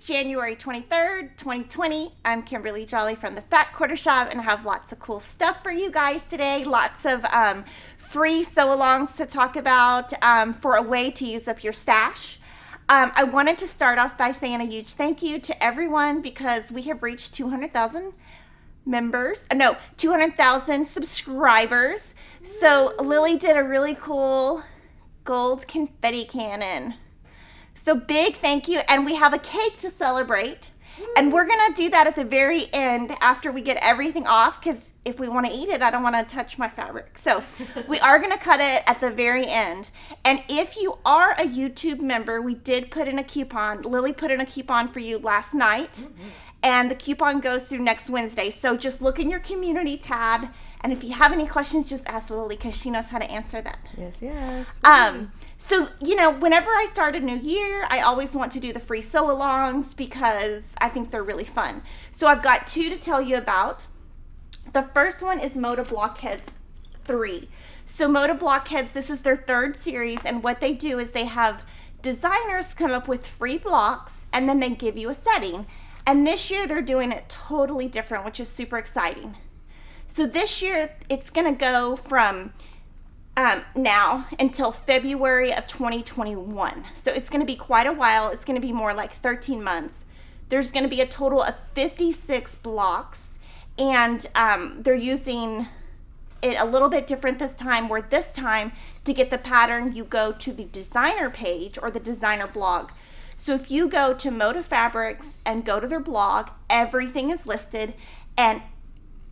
January 23rd, 2020. I'm Kimberly Jolly from the Fat Quarter Shop, and I have lots of cool stuff for you guys today. Lots of free sew-alongs to talk about for a way to use up your stash. I wanted to start off by saying a huge thank you to everyone because we have reached 200,000 200,000 subscribers. So Lily did a really cool gold confetti cannon. So big thank you, and we have a cake to celebrate. And we're gonna do that at the very end after we get everything off, because if we want to eat it, I don't want to touch my fabric. So we are gonna cut it at the very end. And if you are a YouTube member, we did put in a coupon. Lily put in a coupon for you last night, and the coupon goes through next Wednesday. So just look in your community tab, and if you have any questions, just ask Lily because she knows how to answer that. Yes. So, you know, whenever I start a new year, I always want to do the free sew-alongs because I think they're really fun. So I've got two to tell you about. The first one is Moda Blockheads 3. So Moda Blockheads, this is their third series, and what they do is they have designers come up with free blocks, and then they give you a setting. And this year they're doing it totally different, which is super exciting. So this year it's going to go from now until February of 2021. So it's going to be quite a while. It's going to be more like 13 months. There's going to be a total of 56 blocks, and they're using it a little bit different this time, where this time to get the pattern you go to the designer page or the designer blog. So if you go to Moda Fabrics and go to their blog, everything is listed, and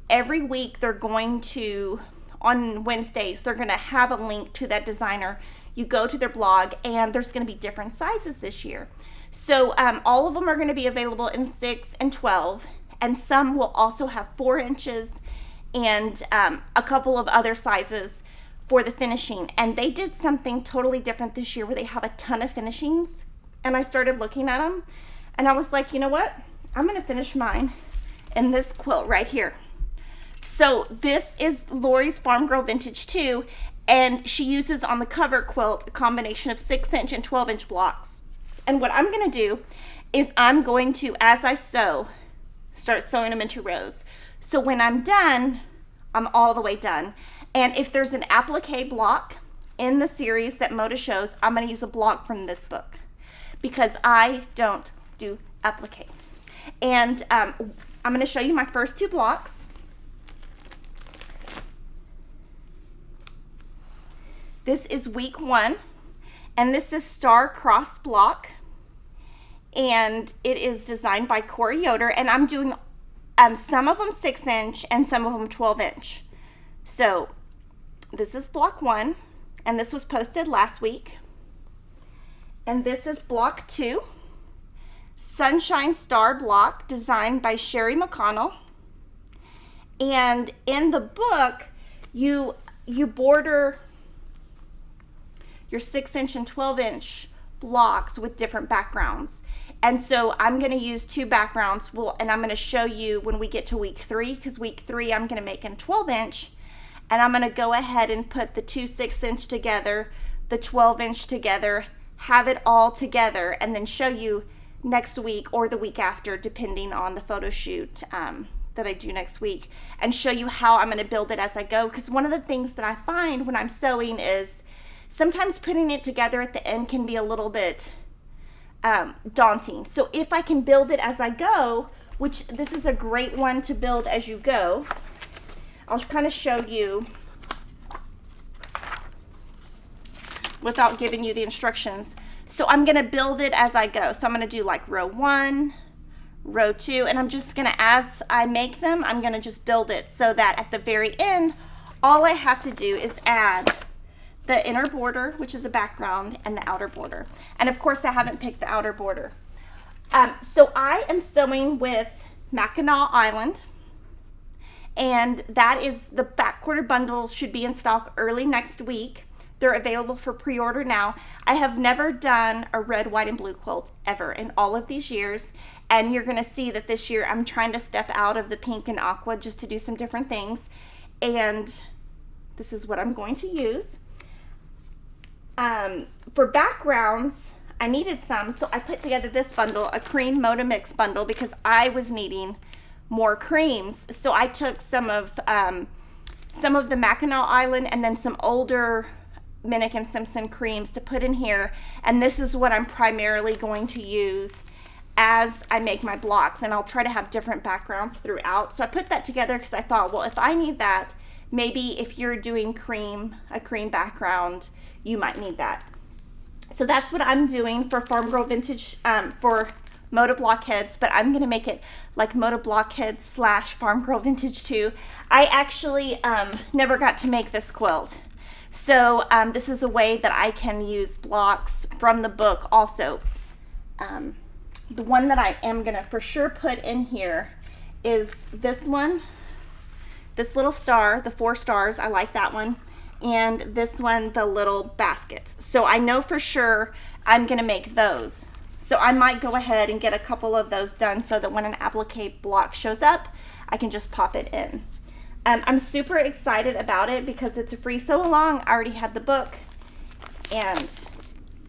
every week they're going to, on Wednesdays, they're going to have a link to that designer. You go to their blog, and there's going to be different sizes this year. So all of them are going to be available in 6 and 12, and some will also have 4 inches and a couple of other sizes for the finishing. And they did something totally different this year where they have a ton of finishings, and I started looking at them, and I was like, you know what? I'm going to finish mine in this quilt right here. So this is Lori's Farm Girl Vintage 2, and she uses on the cover quilt a combination of 6-inch and 12-inch blocks. And what I'm going to do is I'm going to, as I sew, start sewing them into rows. So when I'm done, I'm all the way done. And if there's an applique block in the series that Moda shows, I'm going to use a block from this book because I don't do applique. And I'm going to show you my first 2 blocks. This is week 1, and this is Star Cross block, and it is designed by Yoder, and I'm doing some of them 6-inch and some of them 12-inch. So this is block 1, and this was posted last week. And this is block 2, Sunshine Star block, designed by Sherri McConnell. And in the book, you border your 6-inch and 12-inch blocks with different backgrounds. And so I'm going to use 2 backgrounds, and I'm going to show you when we get to week 3, because week 3 I'm going to make in 12-inch, and I'm going to go ahead and put the 2 6-inch together, the 12-inch together, have it all together, and then show you next week or the week after, depending on the photo shoot that I do next week, and show you how I'm going to build it as I go. Because one of the things that I find when I'm sewing is sometimes putting it together at the end can be a little bit daunting. So if I can build it as I go, which this is a great one to build as you go, I'll kind of show you without giving you the instructions. So I'm going to build it as I go. So I'm going to do like row 1, row 2, and I'm just going to, as I make them, I'm going to just build it so that at the very end, all I have to do is add the inner border, which is a background, and the outer border. And of course I haven't picked the outer border. So I am sewing with Mackinac Island, and that is, the back quarter bundles should be in stock early next week. They're available for pre-order now. I have never done a red, white, and blue quilt ever in all of these years, and you're gonna see that this year I'm trying to step out of the pink and aqua just to do some different things, and this is what I'm going to use. For backgrounds, I needed some, so I put together this bundle, a cream Moda mix bundle, because I was needing more creams. So I took some of the McConnell Island and then some older Minnick and Simpson creams to put in here, and this is what I'm primarily going to use as I make my blocks, and I'll try to have different backgrounds throughout. So I put that together because I thought, well, if I need that, maybe if you're doing a cream background, you might need that. So that's what I'm doing for Farm Girl Vintage, for Moda Blockheads, but I'm gonna make it like Moda Blockheads / Farm Girl Vintage too. I actually never got to make this quilt. So this is a way that I can use blocks from the book also. The one that I am gonna for sure put in here is this one, this little star, the 4 stars, I like that one, and this one, the little baskets. So I know for sure I'm gonna make those. So I might go ahead and get a couple of those done so that when an applique block shows up, I can just pop it in. I'm super excited about it because it's a free sew along. I already had the book, and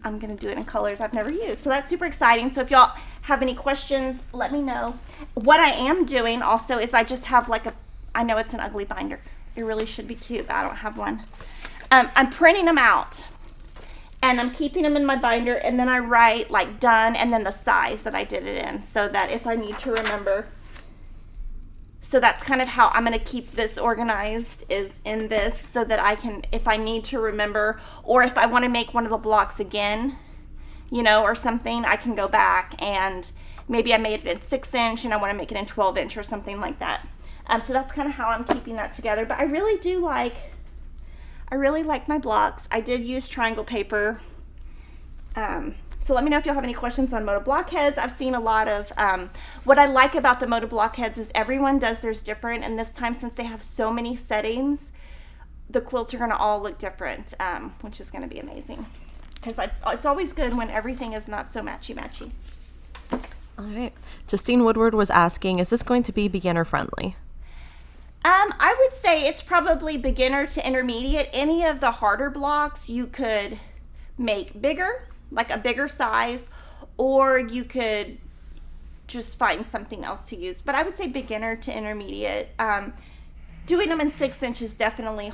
I'm gonna do it in colors I've never used. So that's super exciting. So if y'all have any questions, let me know. What I am doing also is I just have like I know it's an ugly binder. It really should be cute, but I don't have one. I'm printing them out, and I'm keeping them in my binder, and then I write like done and then the size that I did it in, so that if I need to remember. So that's kind of how I'm going to keep this organized, is in this, so that I can, if I need to remember, or if I want to make one of the blocks again, you know, or something, I can go back and maybe I made it in 6-inch and I want to make it in 12-inch or something like that. So that's kind of how I'm keeping that together. But I really like my blocks. I did use triangle paper. So let me know if y'all have any questions on Moda Blockheads. I've seen a lot of, what I like about the Moda Blockheads is everyone does theirs different, and this time, since they have so many settings, the quilts are gonna all look different, which is gonna be amazing. Because it's always good when everything is not so matchy-matchy. All right. Justine Woodward was asking, is this going to be beginner friendly? I would say it's probably beginner to intermediate. Any of the harder blocks you could make bigger, like a bigger size, or you could just find something else to use. But I would say beginner to intermediate. Doing them in 6-inch is definitely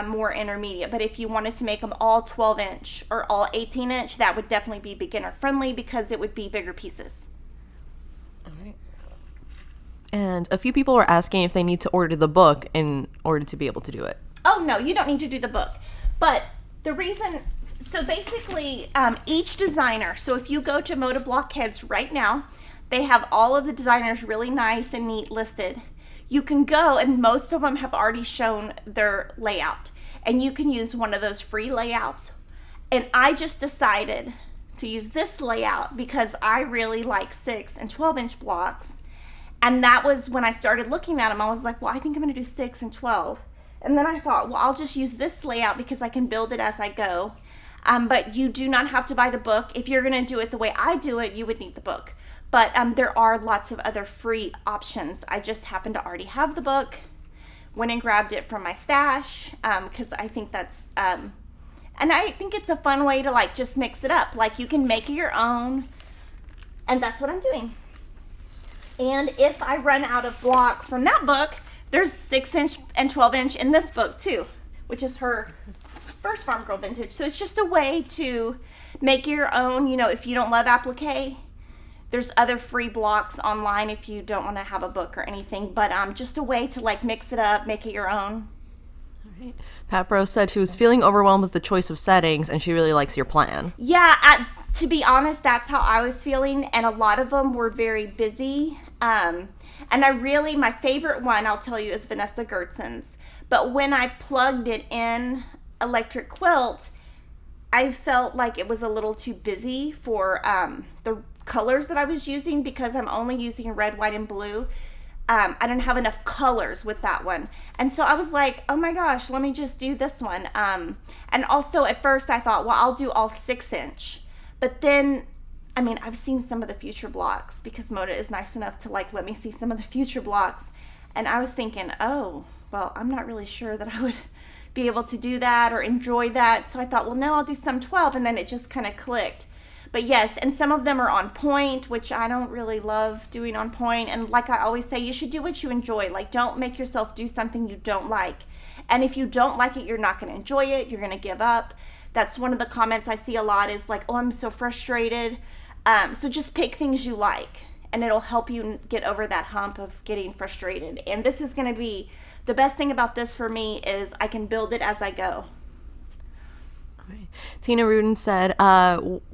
more intermediate, but if you wanted to make them all 12-inch or all 18-inch, that would definitely be beginner friendly because it would be bigger pieces. All right. And a few people were asking if they need to order the book in order to be able to do it. Oh, no, you don't need to do the book. But the reason, so basically each designer, so if you go to Moda Blockheads right now, they have all of the designers really nice and neat listed. You can go, and most of them have already shown their layout, and you can use one of those free layouts. And I just decided to use this layout because I really like 6 and 12-inch blocks. And that was when I started looking at them, I was like, well, I think I'm gonna do 6 and 12. And then I thought, well, I'll just use this layout because I can build it as I go. But you do not have to buy the book. If you're gonna do it the way I do it, you would need the book. But there are lots of other free options. I just happen to already have the book. Went and grabbed it from my stash because I think that's, and I think it's a fun way to like just mix it up. Like you can make it your own, and that's what I'm doing. And if I run out of blocks from that book, there's 6-inch and 12-inch in this book too, which is her first Farm Girl Vintage. So it's just a way to make your own, you know, if you don't love applique. There's other free blocks online if you don't want to have a book or anything, but just a way to like mix it up, make it your own. All right. Pat Bro said she was feeling overwhelmed with the choice of settings and she really likes your plan. Yeah, to be honest, that's how I was feeling, and a lot of them were very busy. And my favorite one, I'll tell you, is Vanessa Gertson's. But when I plugged it in Electric Quilt, I felt like it was a little too busy for the colors that I was using because I'm only using red, white, and blue. I didn't have enough colors with that one. And so I was like, oh my gosh, let me just do this one. And also at first I thought, well, I'll do all 6-inch. But then, I mean, I've seen some of the future blocks because Moda is nice enough to like let me see some of the future blocks. And I was thinking, oh, well, I'm not really sure that I would be able to do that or enjoy that. So I thought, well, no, I'll do some 12. And then it just kind of clicked. But yes, and some of them are on point, which I don't really love doing on point. And like I always say, you should do what you enjoy. Like, don't make yourself do something you don't like. And if you don't like it, you're not going to enjoy it. You're going to give up. That's one of the comments I see a lot is like, oh, I'm so frustrated. So just pick things you like, and it'll help you get over that hump of getting frustrated. And this is going to be, the best thing about this for me is I can build it as I go. Tina Rudin said,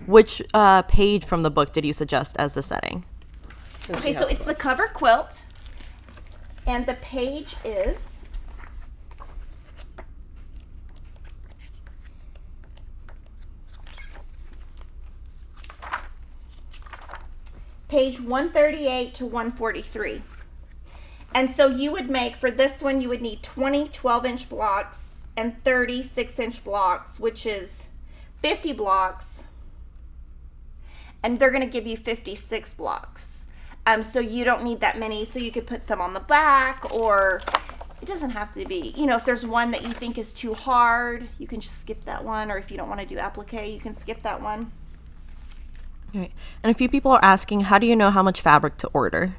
which page from the book did you suggest as the setting? Okay, so it's the cover quilt, and the page is page 138 to 143. And so you would make, for this one, you would need 20 12-inch blocks and 30 6-inch blocks, which is 50 blocks, and they're going to give you 56 blocks. So you don't need that many, so you could put some on the back, or it doesn't have to be, you know, if there's one that you think is too hard, you can just skip that one, or if you don't want to do applique, you can skip that one. All right. And a few people are asking, how do you know how much fabric to order?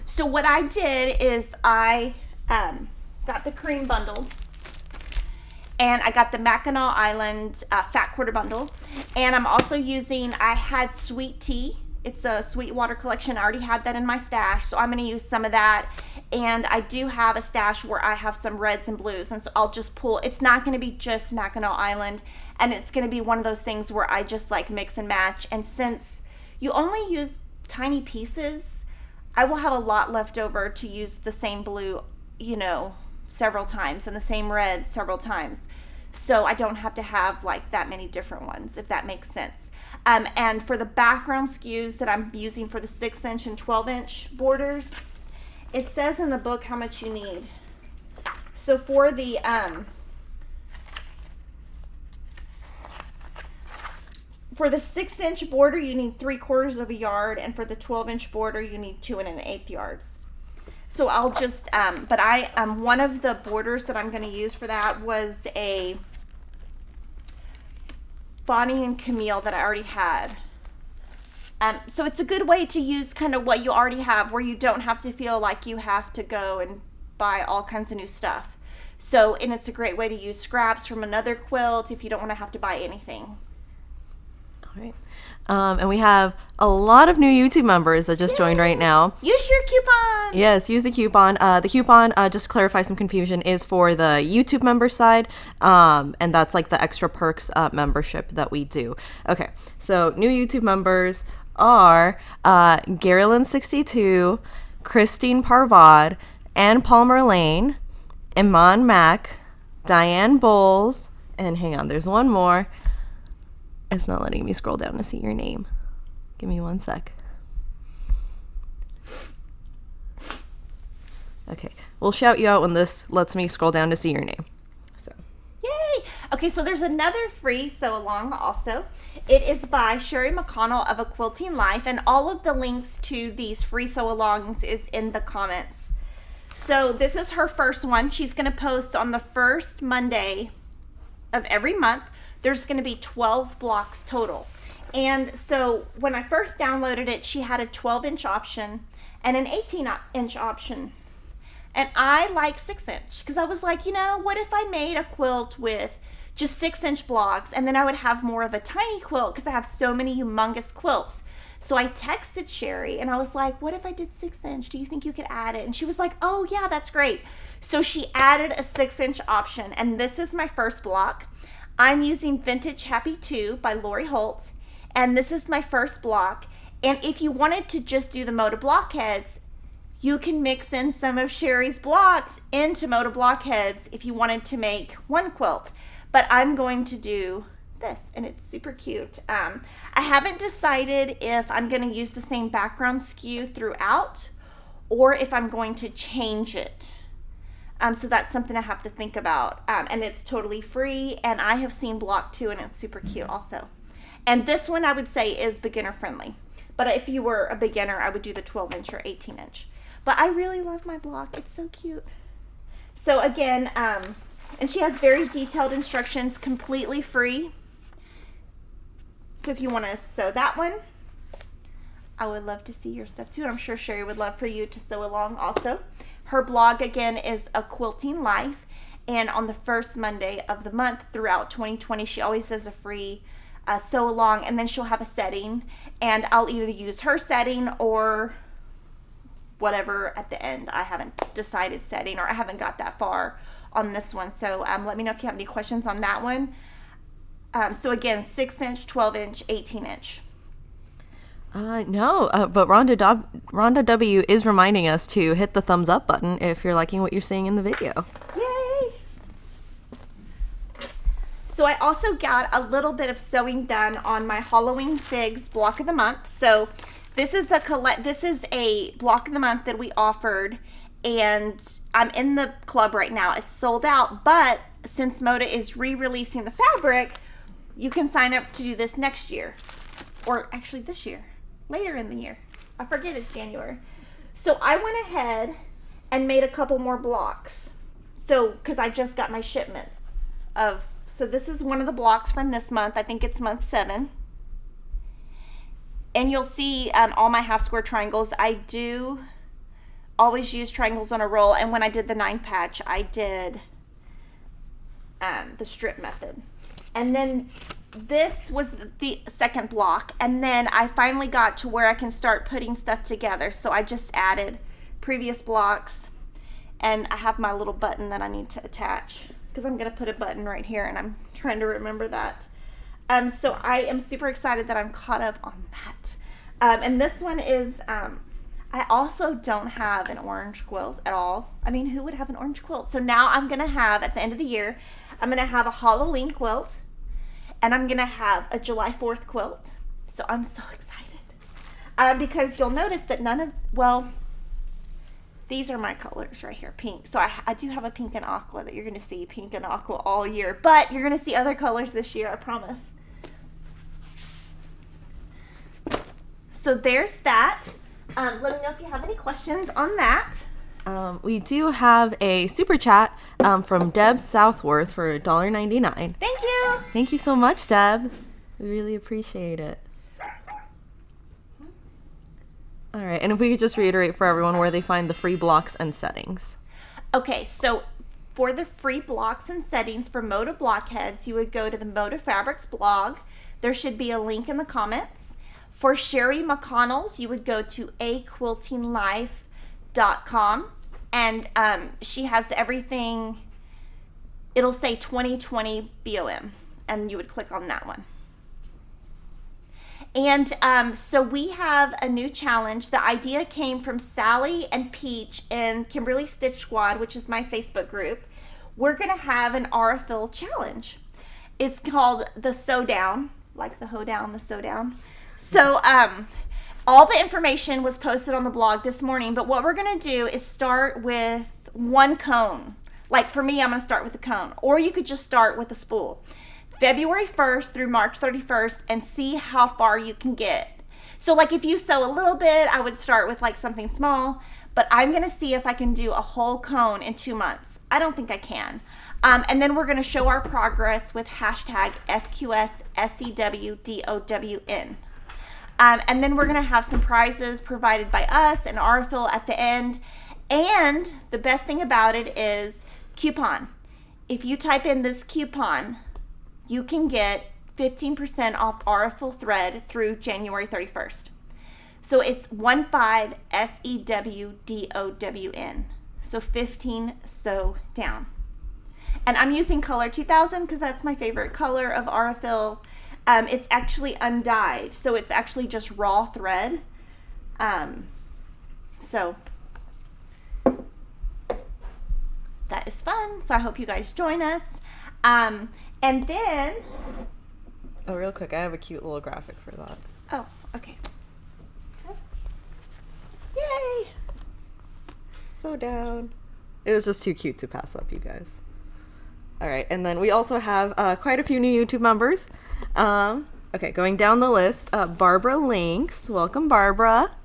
So what I did is I got the cream bundle, and I got the Mackinac Island fat quarter bundle, and I'm also using, I had sweet tea. It's a Sweetwater collection. I already had that in my stash, so I'm going to use some of that. And I do have a stash where I have some reds and blues, and so I'll just pull. It's not going to be just Mackinac Island, and it's going to be one of those things where I just like mix and match. And since you only use tiny pieces, I will have a lot left over to use the same blue, you know, several times, and the same red several times. So I don't have to have like that many different ones, if that makes sense. And for the background skews that I'm using for the 6-inch and 12-inch borders, it says in the book how much you need. So for the 6-inch border, you need 3/4 of a yard, and for the 12-inch border, you need 2 1/8 yards. So I'll just, but one of the borders that I'm going to use for that was a Bonnie and Camille that I already had. So it's a good way to use kind of what you already have, where you don't have to feel like you have to go and buy all kinds of new stuff. So, and it's a great way to use scraps from another quilt if you don't want to have to buy anything. All right. And we have a lot of new YouTube members that just joined right now. Use your coupon. Yes, use the coupon. The coupon, just to clarify some confusion, is for the YouTube member side, and that's like the extra perks membership that we do. Okay, so new YouTube members are Garylyn62, Christine Parvad, Ann Palmer Lane, Iman Mack, Diane Bowles, and hang on, there's one more. It's not letting me scroll down to see your name. Give me one sec. Okay, we'll shout you out when this lets me scroll down to see your name. So, yay! Okay, so there's another free sew along also. It is by Sherri McConnell of A Quilting Life, and all of the links to these free sew alongs is in the comments. So this is her first one. She's going to post on the first Monday of every month. There's going to be 12 blocks total. And so when I first downloaded it, she had a 12-inch option and an 18-inch option. And I like 6-inch because I was like, you know, what if I made a quilt with just 6-inch blocks, and then I would have more of a tiny quilt because I have so many humongous quilts. So I texted Sherri and I was like, what if I did 6-inch? Do you think you could add it? And she was like, oh yeah, that's great. So she added a 6-inch option, and this is my first block. I'm using Vintage Happy 2 by Lori Holtz, and this is my first block. And if you wanted to just do the Moda Blockheads, you can mix in some of Sherri's blocks into Moda Blockheads if you wanted to make one quilt. But I'm going to do this, and it's super cute. I haven't decided if I'm going to use the same background skew throughout or if I'm going to change it. So that's something I have to think about. And it's totally free, and I have seen block 2, and it's super cute also. And this one I would say is beginner friendly. But if you were a beginner, I would do the 12-inch or 18-inch. But I really love my block. It's so cute. So again, and she has very detailed instructions, completely free. So if you want to sew that one, I would love to see your stuff too. I'm sure Sherri would love for you to sew along also. Her blog again is A Quilting Life, and on the first Monday of the month throughout 2020, she always does a free sew along, and then she'll have a setting, and I'll either use her setting or whatever at the end. I haven't decided setting, or I haven't got that far on this one. So let me know if you have any questions on that one. So again, 6-inch, 12-inch, 18-inch. No, but Rhonda W is reminding us to hit the thumbs up button if you're liking what you're seeing in the video. Yay! So I also got a little bit of sewing done on my Halloween Figs block of the month. So this is a block of the month that we offered, and I'm in the club right now. It's sold out, but since Moda is re-releasing the fabric, you can sign up to do this next year, or actually this year, later in the year. I forget it's January. So I went ahead and made a couple more blocks. So, because I just got my shipment of, so this is one of the blocks from this month. I think it's month 7. And you'll see all my half square triangles. I do always use triangles on a roll, and when I did the 9 patch, I did the strip method. And then this was the second block, and then I finally got to where I can start putting stuff together. So I just added previous blocks, and I have my little button that I need to attach, because I'm going to put a button right here, and I'm trying to remember that. So I am super excited that I'm caught up on that. And this one is, I also don't have an orange quilt at all. I mean, who would have an orange quilt? So now I'm going to have, at the end of the year, I'm going to have a Halloween quilt, and I'm going to have a July 4th quilt. So I'm so excited. Because you'll notice that none of, well, these are my colors right here, pink. So I do have a pink and aqua that you're going to see, pink and aqua all year. But you're going to see other colors this year, I promise. So there's that. Let me know if you have any questions on that. We do have a super chat from Deb Southworth for $1.99. Thank you. Thank you so much, Deb. We really appreciate it. All right, and if we could just reiterate for everyone where they find the free blocks and settings. Okay, so for the free blocks and settings for Moda Blockheads, you would go to the Moda Fabrics blog. There should be a link in the comments. For Sherri McConnell's, you would go to aquiltinglife.com, and she has everything. It'll say 2020 BOM, and you would click on that one. And so we have a new challenge. The idea came from Sally and Peach and Kimberly Stitch Squad, which is my Facebook group. We're going to have an AuriFloss challenge. It's called the Sew Down, like the hoedown, the sew down. So all the information was posted on the blog this morning, but what we're going to do is start with one cone. Like for me, I'm going to start with a cone, or you could just start with a spool. February 1st through March 31st, and see how far you can get. So like if you sew a little bit, I would start with like something small, but I'm going to see if I can do a whole cone in 2 months. I don't think I can. And then we're going to show our progress with hashtag FQSSEWDOWN. And then we're going to have some prizes provided by us and AuriFloss at the end. And the best thing about it is coupon. If you type in this coupon, you can get 15% off AuriFloss thread through January 31st. So it's 15SEWDOWN. So 15 sew down. And I'm using color 2000 because that's my favorite color of AuriFloss. It's actually undyed, so it's actually just raw thread. So that is fun. So I hope you guys join us. And then, oh, real quick, I have a cute little graphic for that. Oh, okay. Yay! Sew down. It was just too cute to pass up, you guys. All right, and then we also have quite a few new YouTube members. Okay, going down the list, Barbara Links. Welcome, Barbara.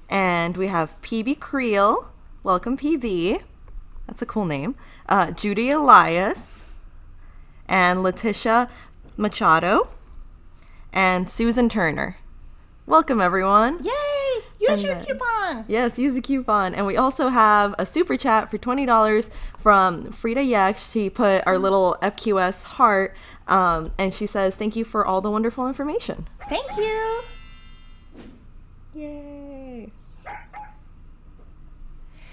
And we have PB Creel. Welcome, PB. That's a cool name. Judy Elias. And Letitia Machado. and Susan Turner. Welcome, everyone. Yay! Use your coupon. Yes, use the coupon. And we also have a super chat for $20 from Frida Yak. She put our little FQS heart, and she says, thank you for all the wonderful information. Thank you. Yay.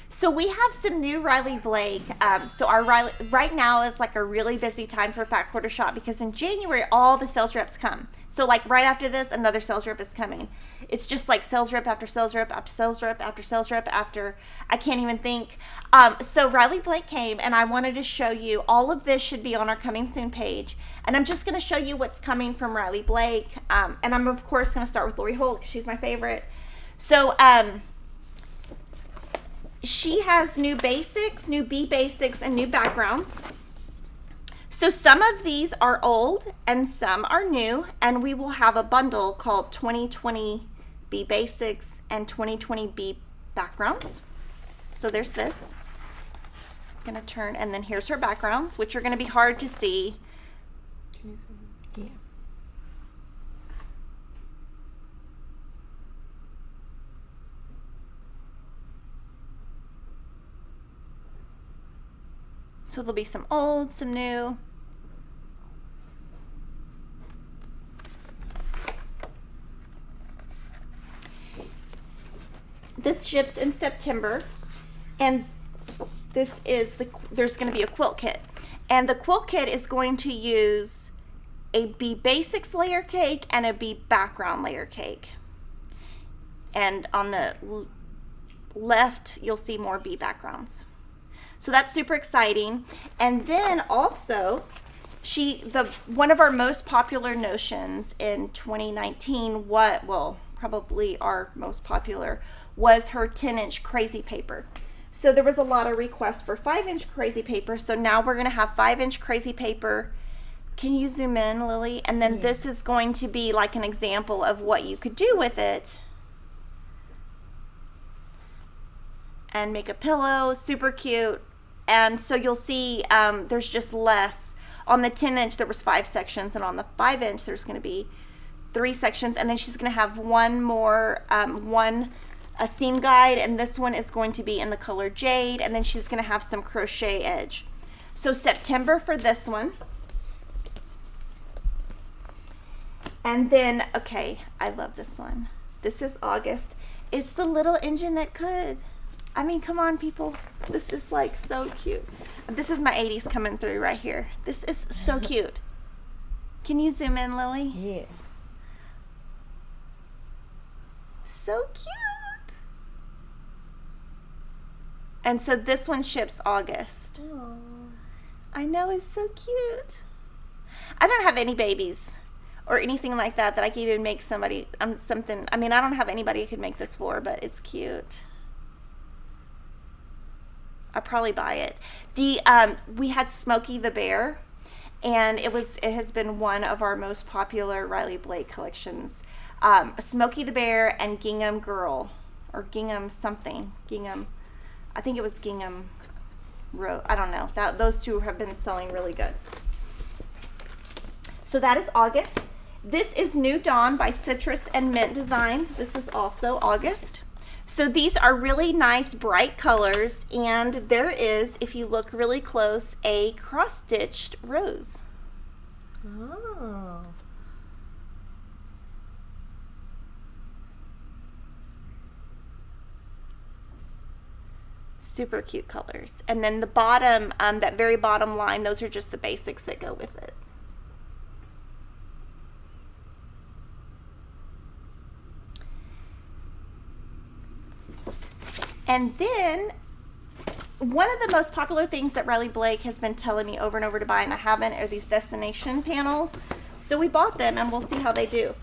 So we have some new Riley Blake. So our Riley right now is like a really busy time for Fat Quarter Shop because in January all the sales reps come. So like right after this, another sales rep is coming. It's just like sales rep after sales rep after sales rep after sales rep after, I can't even think. So Riley Blake came and I wanted to show you, all of this should be on our coming soon page. And I'm just going to show you what's coming from Riley Blake. And I'm of course going to start with Lori Holt because she's my favorite. So she has new basics, new B basics, and new backgrounds. So some of these are old and some are new, and we will have a bundle called 2020 B Basics and 2020 B Backgrounds. So there's this. I'm gonna turn, and then here's her backgrounds, which are gonna be hard to see. Yeah. So there'll be some old, some new. This ships in September, and this is there's going to be a quilt kit. And the quilt kit is going to use a B Basics layer cake and a B Background layer cake. And on the left, you'll see more B Backgrounds. So that's super exciting. And then also, one of our most popular notions in 2019, probably our most popular, was her 10-inch crazy paper. So there was a lot of requests for 5-inch crazy paper. So now we're going to have 5-inch crazy paper. Can you zoom in, Lily? And then this is going to be like an example of what you could do with it. And make a pillow, super cute. And so you'll see there's just less. On the 10-inch there was 5 sections, and on the 5-inch there's going to be 3 sections, and then she's going to have one more, a seam guide, and this one is going to be in the color jade, and then she's going to have some crochet edge. So September for this one. And then, okay, I love this one. This is August. It's the little engine that could. I mean, come on, people. This is like so cute. This is my 80s coming through right here. This is so cute. Can you zoom in, Lily? Yeah. So cute. And so this one ships August. Aww. I know, it's so cute. I don't have any babies or anything like that I could even make somebody something. I mean, I don't have anybody I could make this for, but it's cute. I'll probably buy it. We had Smokey the Bear, and it has been one of our most popular Riley Blake collections. Smokey the Bear and Gingham Girl, or Gingham something. Gingham, I think it was Gingham Road. I don't know. Those two have been selling really good. So that is August. This is New Dawn by Citrus and Mint Designs. This is also August. So these are really nice bright colors, and there is, if you look really close, a cross-stitched rose. Oh. Super cute colors. And then the bottom, that very bottom line, those are just the basics that go with it. And then one of the most popular things that Riley Blake has been telling me over and over to buy, and I haven't, are these destination panels. So we bought them, and we'll see how they do.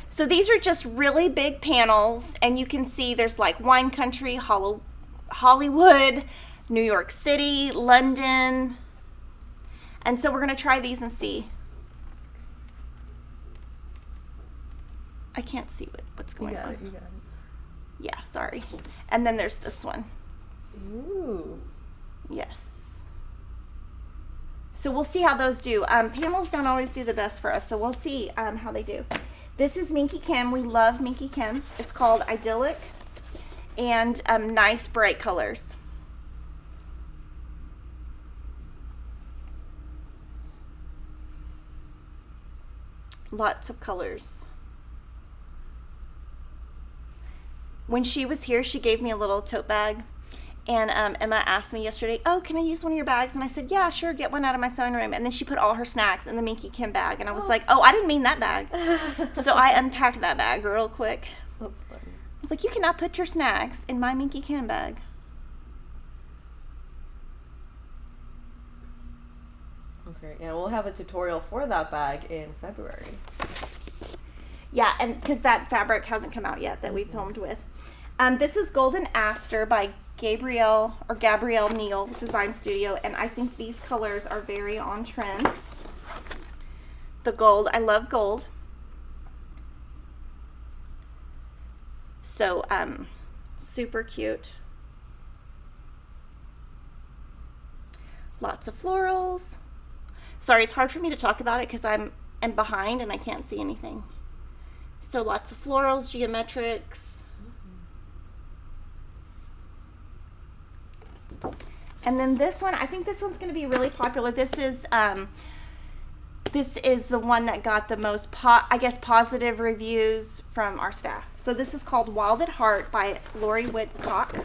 So these are just really big panels, and you can see there's like Wine Country, Hollywood, New York City, London. And so we're going to try these and see. I can't see what's going on. You got it. Yeah, sorry. And then there's this one. Ooh. Yes. So we'll see how those do. Panels don't always do the best for us, so we'll see how they do. This is Minky Kim. We love Minky Kim. It's called Idyllic, and nice bright colors. Lots of colors. When she was here, she gave me a little tote bag. And Emma asked me yesterday, oh, can I use one of your bags? And I said, yeah, sure, get one out of my sewing room. And then she put all her snacks in the Minky Kim bag. And I was like, oh, I didn't mean that bag. So I unpacked that bag real quick. That's funny. I was like, you cannot put your snacks in my Minky Kim bag. That's great. Yeah, we'll have a tutorial for that bag in February. Yeah, and because that fabric hasn't come out yet that we filmed with. This is Golden Aster by Gabrielle Neal Design Studio, and I think these colors are very on trend. The gold, I love gold. So, super cute. Lots of florals. Sorry, it's hard for me to talk about it because I'm behind and I can't see anything. So lots of florals, geometrics. And then this one, I think this one's going to be really popular. This is the one that got the most, positive reviews from our staff. So this is called Wild at Heart by Lori Whitlock.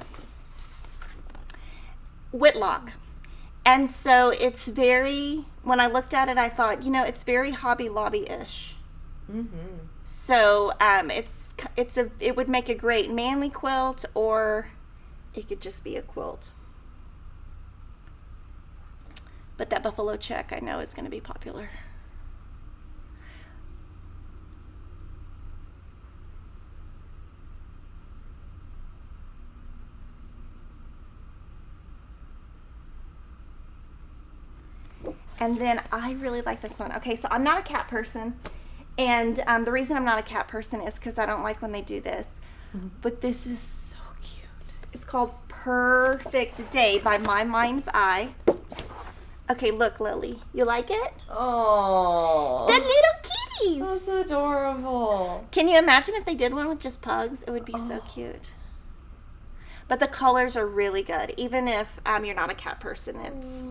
And so it's very, when I looked at it, I thought, it's very Hobby Lobby-ish. Mm-hmm. So it would make a great manly quilt, or it could just be a quilt. But that buffalo check I know is going to be popular. And then I really like this one. Okay, so I'm not a cat person. And the reason I'm not a cat person is because I don't like when they do this. Mm-hmm. But this is so cute. It's called Perfect Day by My Mind's Eye. Okay, look, Lily. You like it? Oh. The little kitties. That's adorable. Can you imagine if they did one with just pugs? It would be so cute. But the colors are really good. Even if you're not a cat person, That's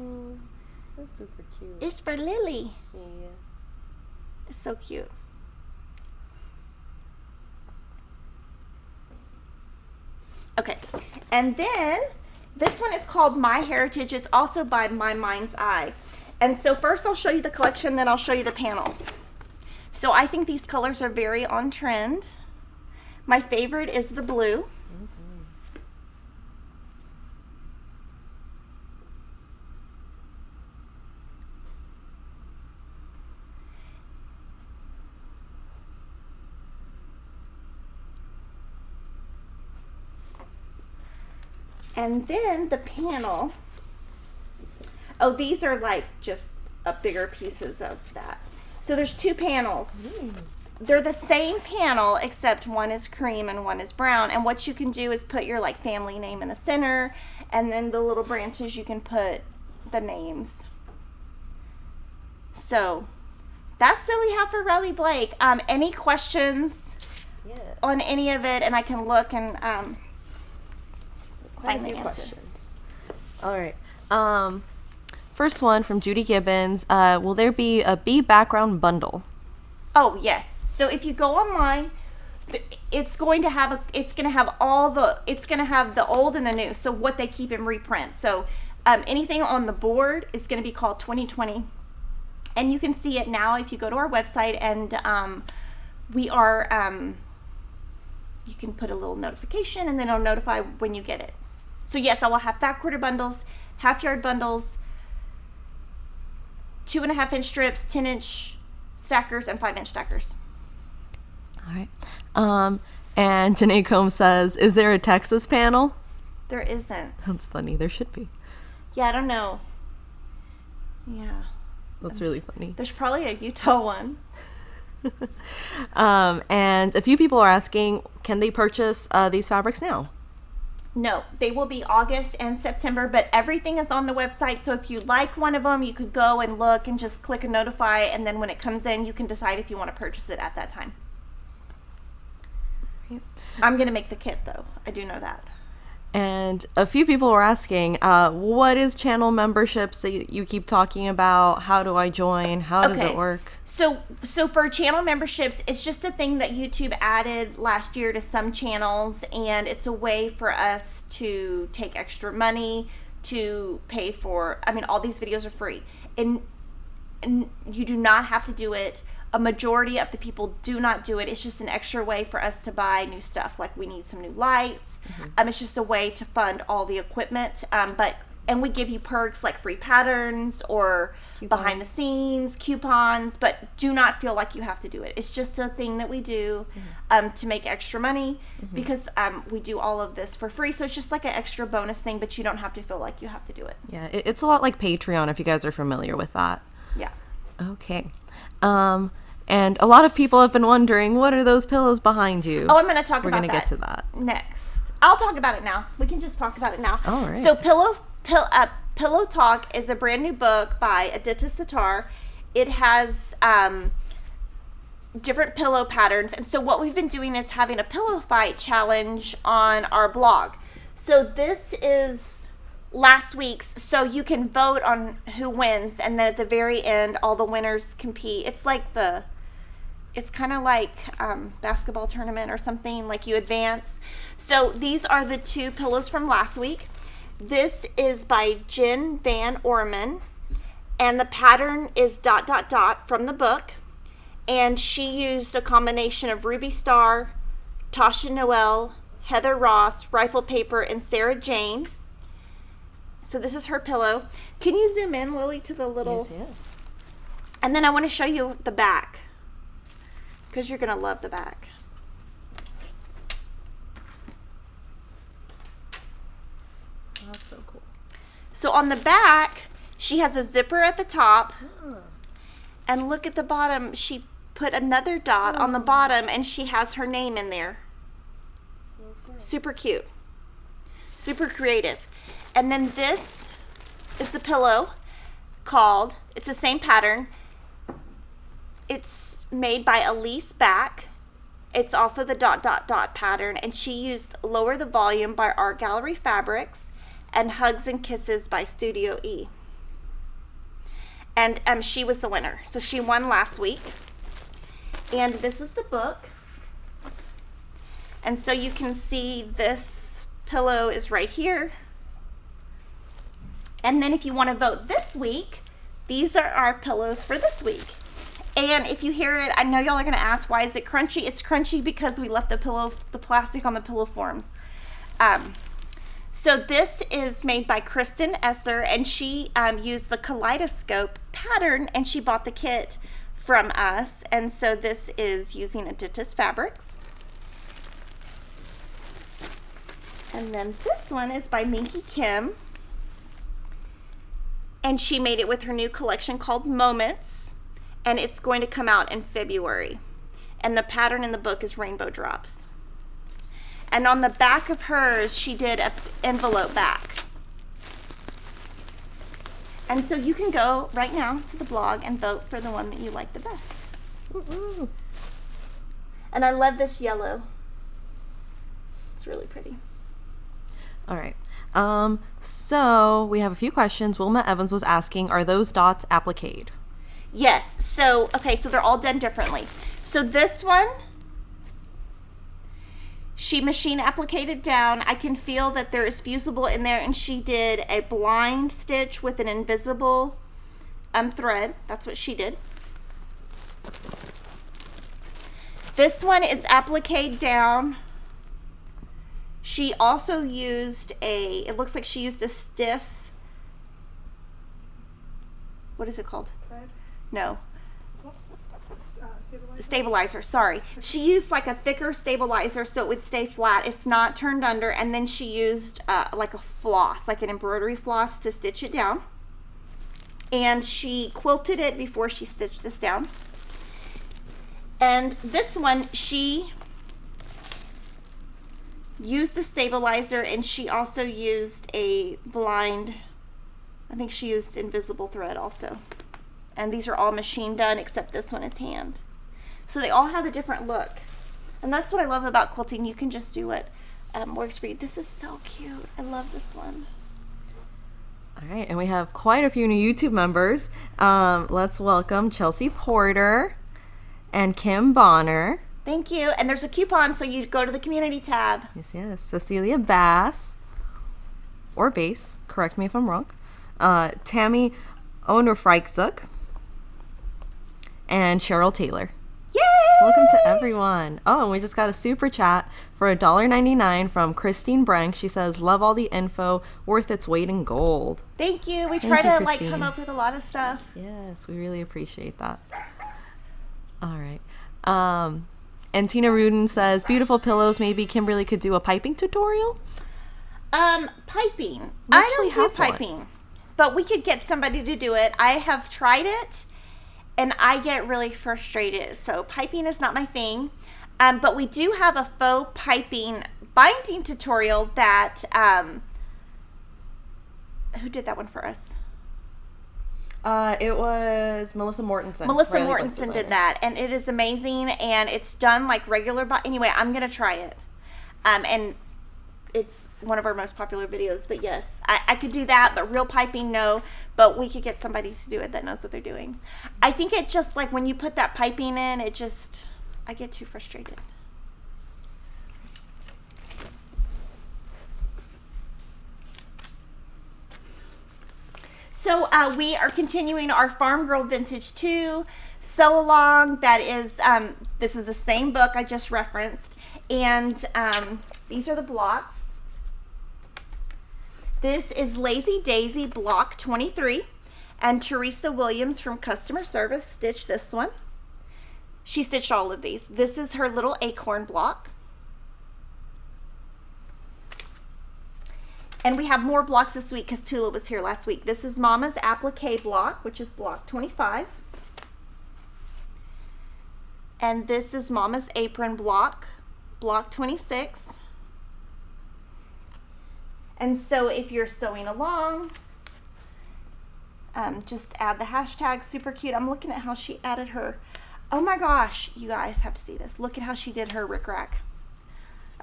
super cute. It's for Lily. Yeah. It's so cute. Okay, and then this one is called My Heritage. It's also by My Mind's Eye. And so first I'll show you the collection, then I'll show you the panel. So I think these colors are very on trend. My favorite is the blue. And then the panel, oh, these are like just bigger pieces of that. So there's two panels. They're the same panel, except one is cream and one is brown. And what you can do is put your like family name in the center, and then the little branches you can put the names. So that's what we have for Riley Blake. Any questions on any of it? And I can look and quite a few questions. All right. First one from Judy Gibbons. Will there be a bee background bundle? Oh, yes. So if you go online, it's going to have the old and the new. So what they keep in reprints. So anything on the board is going to be called 2020. And you can see it now if you go to our website, and we are, you can put a little notification and then it'll notify when you get it. So yes, I will have fat quarter bundles, half yard bundles, 2.5-inch strips, 10-inch stackers, and 5-inch stackers. All right. And Janae Combs says, is there a Texas panel? There isn't. That's funny. There should be. Yeah, I don't know. Yeah. That's really funny. There's probably a Utah one. And a few people are asking, can they purchase these fabrics now? No, they will be August and September, but everything is on the website. So if you like one of them, you could go and look and just click and notify, and then when it comes in, you can decide if you want to purchase it at that time. I'm going to make the kit, though. I do know that. And a few people were asking, what is channel memberships that you keep talking about? How do I join? How does it work? So for channel memberships, it's just a thing that YouTube added last year to some channels, and it's a way for us to take extra money to pay for, I mean, all these videos are free. And you do not have to do it. A majority of the people do not do it. It's just an extra way for us to buy new stuff. Like we need some new lights. It's just a way to fund all the equipment. And we give you perks like free patterns or behind the scenes, coupons, but do not feel like you have to do it. It's just a thing that we do to make extra money because we do all of this for free. So it's just like an extra bonus thing, but you don't have to feel like you have to do it. Yeah, it's a lot like Patreon if you guys are familiar with that. Yeah. Okay. And a lot of people have been wondering, what are those pillows behind you? Oh, I'm going to talk about that. We're going to get to that next. I'll talk about it now. We can just talk about it now. All right. So Pillow Talk is a brand new book by Aditya Sitar. It has different pillow patterns. And so what we've been doing is having a pillow fight challenge on our blog. So this is last week's, so you can vote on who wins, and then at the very end all the winners compete. It's kind of like basketball tournament or something, like you advance. So these are the two pillows from last week. This is by Jen Van Orman, and the pattern is ... from the book, and she used a combination of Ruby Star, Tasha Noel, Heather Ross, Rifle Paper, and Sarah Jane. So this is her pillow. Can you zoom in, Lily, to the little... Yes. And then I want to show you the back, because you're going to love the back. Oh, that's so cool. So on the back, she has a zipper at the top. And look at the bottom. She put another dot on the bottom, and she has her name in there. Super cute. Super creative. And then this is the pillow called, it's the same pattern. It's made by Elise Back. It's also the ... pattern, and she used Lower the Volume by Art Gallery Fabrics and Hugs and Kisses by Studio E. And she was the winner. So she won last week. And this is the book. And so you can see this pillow is right here. And then if you want to vote this week, these are our pillows for this week. And if you hear it, I know y'all are going to ask, why is it crunchy? It's crunchy because we left the plastic on the pillow forms. So this is made by Kristen Esser, and she used the kaleidoscope pattern, and she bought the kit from us. And so this is using Aditya's fabrics. And then this one is by Minky Kim. And she made it with her new collection called Moments, and it's going to come out in February. And the pattern in the book is Rainbow Drops. And on the back of hers, she did an envelope back. And so you can go right now to the blog and vote for the one that you like the best. Ooh. And I love this yellow. It's really pretty. All right. So we have a few questions. Wilma Evans was asking, are those dots appliqued? Yes. So, okay, so they're all done differently. So this one, she machine appliqued it down. I can feel that there is fusible in there, and she did a blind stitch with an invisible thread. That's what she did. This one is appliqued down. She also used it looks like she used a stiff, what is it called? Thread? No. Stabilizer. Stabilizer, sorry. She used like a thicker stabilizer so it would stay flat. It's not turned under. And then she used like a floss, like an embroidery floss, to stitch it down. And she quilted it before she stitched this down. And this one, she used a stabilizer, and she also used a blind, I think she used invisible thread also. And these are all machine done except this one is hand. So they all have a different look. And that's what I love about quilting. You can just do what works for you. This is so cute. I love this one. All right, and we have quite a few new YouTube members. Let's welcome Chelsea Porter and Kim Bonner. Thank you. And there's a coupon, so you go to the community tab. Yes. Cecilia Bass, or Bass, correct me if I'm wrong. Tammy Onerfreichzuk, and Cheryl Taylor. Yay! Welcome to everyone. Oh, and we just got a super chat for $1.99 from Christine Brank. She says, love all the info, worth its weight in gold. Thank you. We Thank try you, to Christine. come up with a lot of stuff. Yes, we really appreciate that. All right. And Tina Rudin says, beautiful pillows. Maybe Kimberly could do a piping tutorial? Piping. We I actually don't do have one. piping, but we could get somebody to do it. I have tried it, and I get really frustrated. So piping is not my thing. But we do have a faux piping binding tutorial that, who did that one for us? It was Melissa Mortensen. Melissa Riley Blake Mortensen designer. did that, and it is amazing, and it's done like regular. Anyway, I'm gonna try it, and it's one of our most popular videos. But yes, I could do that, but real piping, no. But we could get somebody to do it that knows what they're doing. I think it just like when you put that piping in, it just I get too frustrated. So we are continuing our Farm Girl Vintage 2 sew along. That is, this is the same book I just referenced. And these are the blocks. This is Lazy Daisy Block 23. And Teresa Williams from Customer Service stitched this one. She stitched all of these. This is her little acorn block. And we have more blocks this week because Tula was here last week. This is Mama's Applique block, which is block 25. And this is Mama's Apron block, block 26. And so if you're sewing along, just add the hashtag, super cute. I'm looking at how she added her. Oh my gosh, you guys have to see this. Look at how she did her rickrack.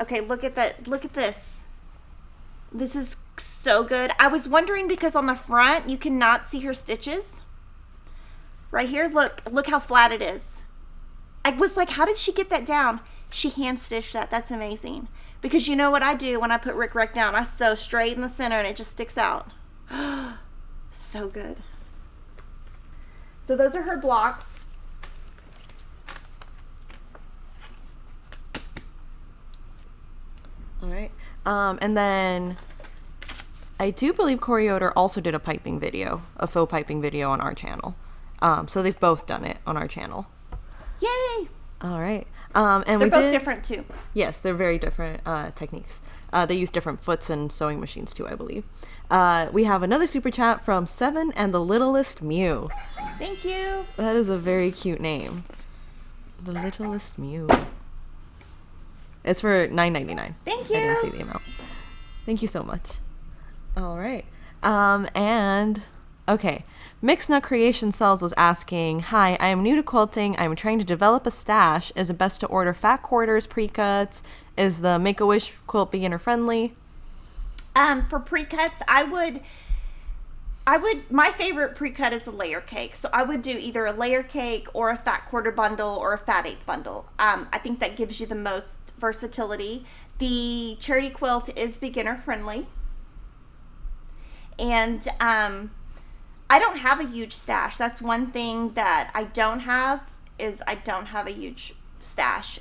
Okay, look at that. Look at this. This is so good. I was wondering because on the front you cannot see her stitches. Right here, look how flat it is. I was like, how did she get that down? She hand stitched that. That's amazing. Because you know what I do when I put rickrack down? I sew straight in the center and it just sticks out. So good. So those are her blocks. All right. And then I do believe Yoder also did a piping video, a faux piping video on our channel. So they've both done it on our channel. Yay! All right. And They're both different too. Yes, they're very different techniques. They use different foots and sewing machines too, I believe. We have another super chat from Seven and the Littlest Mew. Thank you. That is a very cute name. The Littlest Mew. It's for $9.99. Thank you. I didn't say the amount. Thank you so much. All right. And okay. Mixed Nut Creation Cells was asking, hi, I am new to quilting. I'm trying to develop a stash. Is it best to order fat quarters, pre-cuts? Is the Make-A-Wish quilt beginner friendly? For pre-cuts, I would, my favorite pre-cut is a layer cake. So I would do either a layer cake or a fat quarter bundle or a fat eighth bundle. I think that gives you the most versatility. The charity quilt is beginner friendly. And I don't have a huge stash. That's one thing that I don't have, is I don't have a huge stash.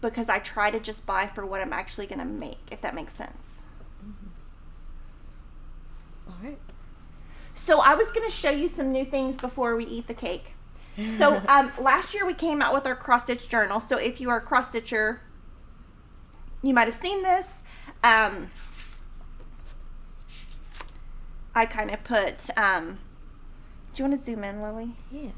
Because I try to just buy for what I'm actually going to make, if that makes sense. All right. So I was going to show you some new things before we eat the cake. So last year we came out with our cross stitch journal. So if you are a cross stitcher, you might have seen this. I kind of put, do you want to zoom in, Lily? Yeah.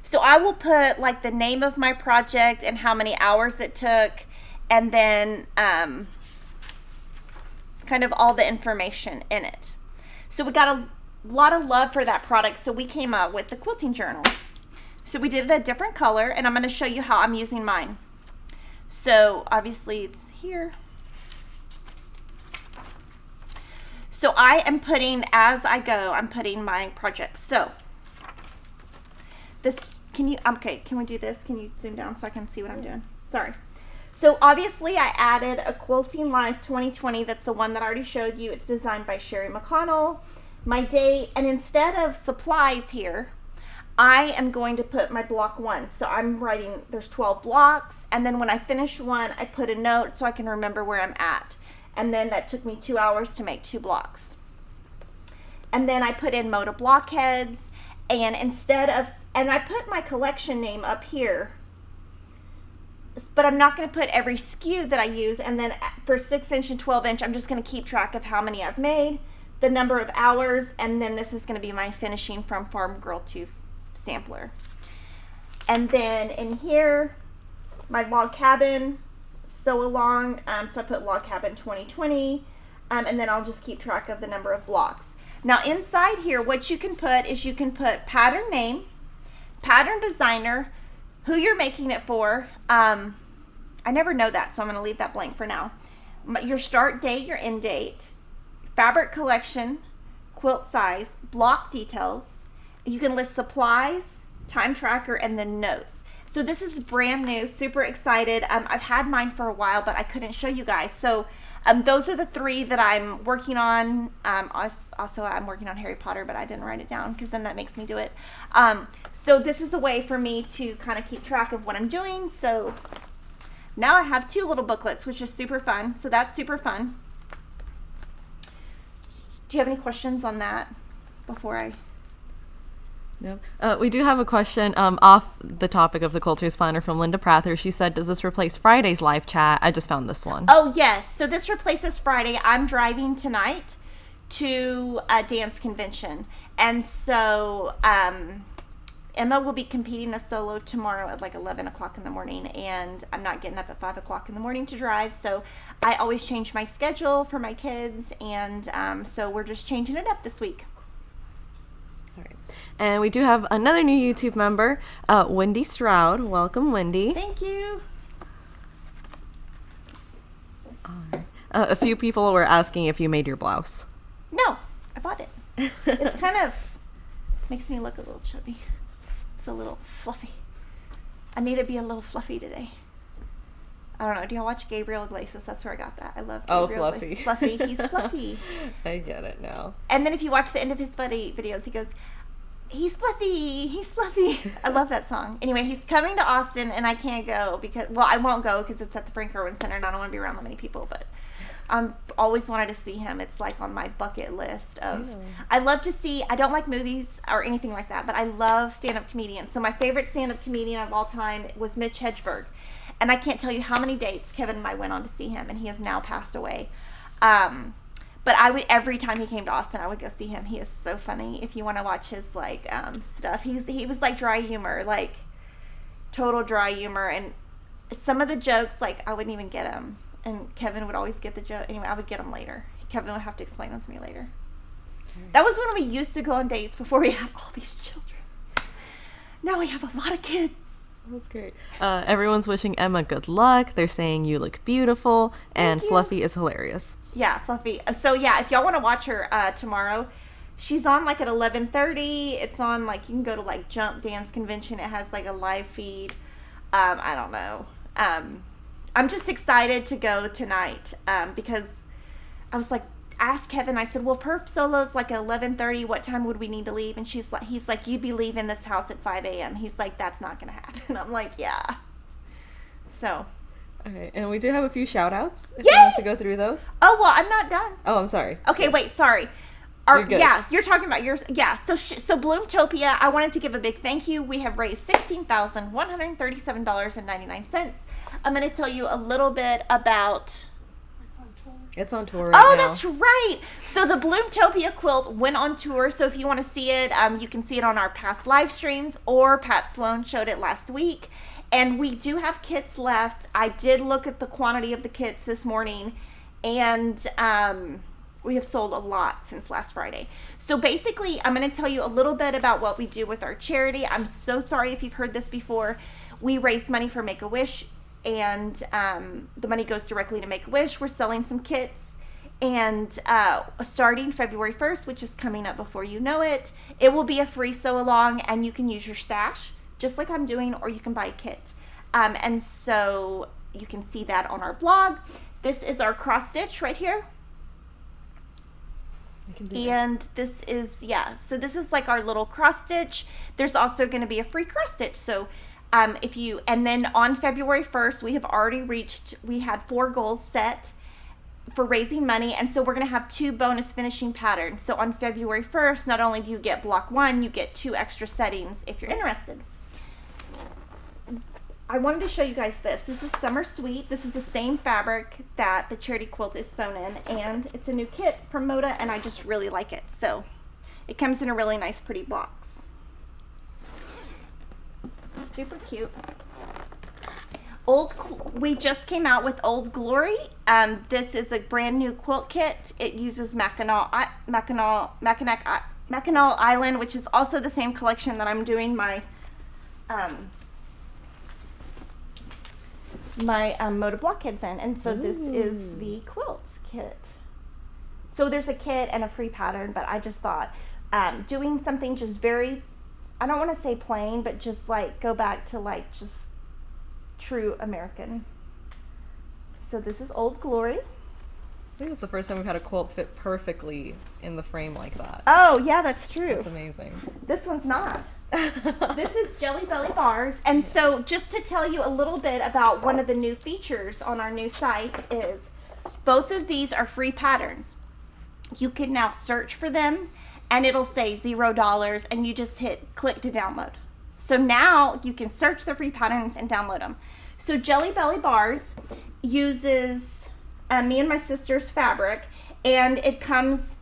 So I will put like the name of my project and how many hours it took, and then kind of all the information in it. So we got a lot of love for that product, so we came up with the Quilting Journal. So we did it a different color, and I'm going to show you how I'm using mine. So obviously it's here. So I am putting, as I go, I'm putting my projects. So this, can you, okay, can we do this? Can you zoom down so I can see what I'm doing? Sorry. So obviously I added a Quilting Life 2020. That's the one that I already showed you. It's designed by Sherri McConnell. My date, and instead of supplies here, I am going to put my block 1. So I'm writing, there's 12 blocks, and then when I finish one, I put a note so I can remember where I'm at. And then that took me 2 hours to make 2 blocks. And then I put in Moda Blockheads, and instead of, and I put my collection name up here, but I'm not going to put every SKU that I use. And then for 6-inch and 12-inch, I'm just going to keep track of how many I've made, the number of hours, and then this is going to be my finishing from Farm Girl 2 sampler. And then in here, my log cabin sew along, so I put log cabin 2020, and then I'll just keep track of the number of blocks. Now inside here, what you can put is you can put pattern name, pattern designer, who you're making it for. I never know that, so I'm going to leave that blank for now. Your start date, your end date, fabric collection, quilt size, block details. You can list supplies, time tracker, and then notes. So this is brand new, super excited. I've had mine for a while, but I couldn't show you guys. So those are the 3 that I'm working on. Also, I'm working on Harry Potter, but I didn't write it down because then that makes me do it. So this is a way for me to kind of keep track of what I'm doing. So now I have 2 little booklets, which is super fun. So that's super fun. Do you have any questions on that before I... Yep. We do have a question off the topic of the Quilters Planner from Linda Prather. She said, does this replace Friday's live chat? I just found this one. Oh, yes. So this replaces Friday. I'm driving tonight to a dance convention. And so Emma will be competing a solo tomorrow at like 11 o'clock in the morning. And I'm not getting up at 5 o'clock in the morning to drive. So I always change my schedule for my kids. And so we're just changing it up this week. All right. And we do have another new YouTube member, Wendy Stroud. Welcome, Wendy. Thank you. All right. A few people were asking if you made your blouse. No, I bought it. It's kind of makes me look a little chubby. It's a little fluffy. I need to be a little fluffy today. I don't know. Do y'all watch Gabriel Iglesias? That's where I got that. I love Gabriel Fluffy. Iglesias. Fluffy. He's fluffy. I get it now. And then if you watch the end of his buddy videos, he goes, he's fluffy. He's fluffy. I love that song. Anyway, he's coming to Austin, and I can't go because, well, I won't go because it's at the Frank Irwin Center, and I don't want to be around that many people, but I'm always wanted to see him. It's like on my bucket list of, I love to see, I don't like movies or anything like that, but I love stand-up comedians. So my favorite stand-up comedian of all time was Mitch Hedberg. And I can't tell you how many dates Kevin and I went on to see him, and he has now passed away. But I would, every time he came to Austin, I would go see him. He is so funny. If you want to watch his like stuff, he was like dry humor, like total dry humor, and some of the jokes like I wouldn't even get them, and Kevin would always get the joke. Anyway, I would get them later. Kevin would have to explain them to me later. That was when we used to go on dates before we had all these children. Now we have a lot of kids. That's great. Everyone's wishing Emma good luck. They're saying you look beautiful, and Fluffy is hilarious. Yeah, Fluffy. So yeah, if y'all want to watch her tomorrow, she's on like at 11:30. It's on like, you can go to like Jump Dance Convention. It has like a live feed. I don't know. I'm just excited to go tonight because I was like, asked Kevin, I said, well, if her solo's like at 11:30, what time would we need to leave? And he's like, you'd be leaving this house at 5 a.m. He's like, that's not going to happen. I'm like, yeah. So. Okay, and we do have a few shout outs if Yay! you want to go through those. Oh, well, I'm not done. Oh, I'm sorry. Okay, yes. Wait, sorry. You're good. Yeah, you're talking about yours. Yeah, so Bloomtopia, I wanted to give a big thank you. We have raised $16,137.99. I'm going to tell you a little bit about... It's on tour right now. Oh, that's right. So the Bloom-Topia quilt went on tour. So if you want to see it, you can see it on our past live streams, or Pat Sloan showed it last week. And we do have kits left. I did look at the quantity of the kits this morning, and We have sold a lot since last Friday. So basically, I'm going to tell you a little bit about what we do with our charity. I'm so sorry if you've heard this before. We raise money for Make-A-Wish, and the money goes directly to Make-A-Wish. We're selling some kits, and starting February 1st, which is coming up before you know it, it will be a free sew-along, and you can use your stash, just like I'm doing, or you can buy a kit. And so you can see that on our blog. This is our cross stitch right here. And this is, so this is like our little cross stitch. There's also going to be a free cross stitch. So and then on February 1st, we had 4 goals set for raising money. And so we're going to have 2 bonus finishing patterns. So on February 1st, not only do you get block 1, you get 2 extra settings if you're interested. I wanted to show you guys this. This is Summer Sweet. This is the same fabric that the charity quilt is sewn in, and it's a new kit from Moda, and I just really like it. So it comes in a really nice, pretty box. Super cute. We just came out with Old Glory. This is a brand new quilt kit. It uses McConnell Island, which is also the same collection that I'm doing my Moda Blockheads in, and so this is the quilts kit. So there's a kit and a free pattern, but I just thought doing something just very, I don't want to say plain, but just like go back to like just true American. So this is Old Glory. I think it's the first time we've had a quilt fit perfectly in the frame like that. Oh yeah, that's true. That's amazing. This one's not. This is Jelly Belly bars, and so just to tell you a little bit about one of the new features on our new site is both of these are free patterns. You can now search for them and it'll say $0 and you just click to download. So now you can search the free patterns and download them. So Jelly Belly bars uses me and my sister's fabric, and it comes,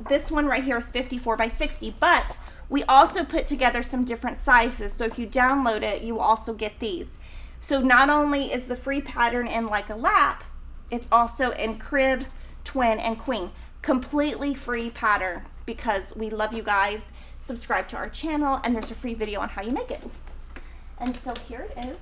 this one right here is 54 by 60, but we also put together some different sizes, so if you download it, you also get these. So not only is the free pattern in like a lap, it's also in crib, twin, and queen. Completely free pattern because we love you guys. Subscribe to our channel, and there's a free video on how you make it. And so here it is.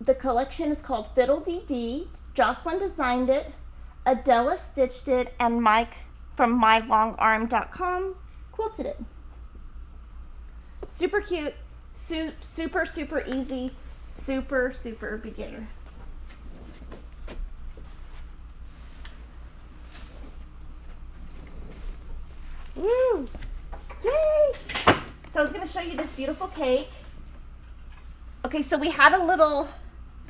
The collection is called Fiddle Dee Dee. Jocelyn designed it, Adela stitched it, and Mike from mylongarm.com quilted it. Super cute, super, super easy, super, super beginner. Woo! Yay! So I was going to show you this beautiful cake. Okay, so we had a little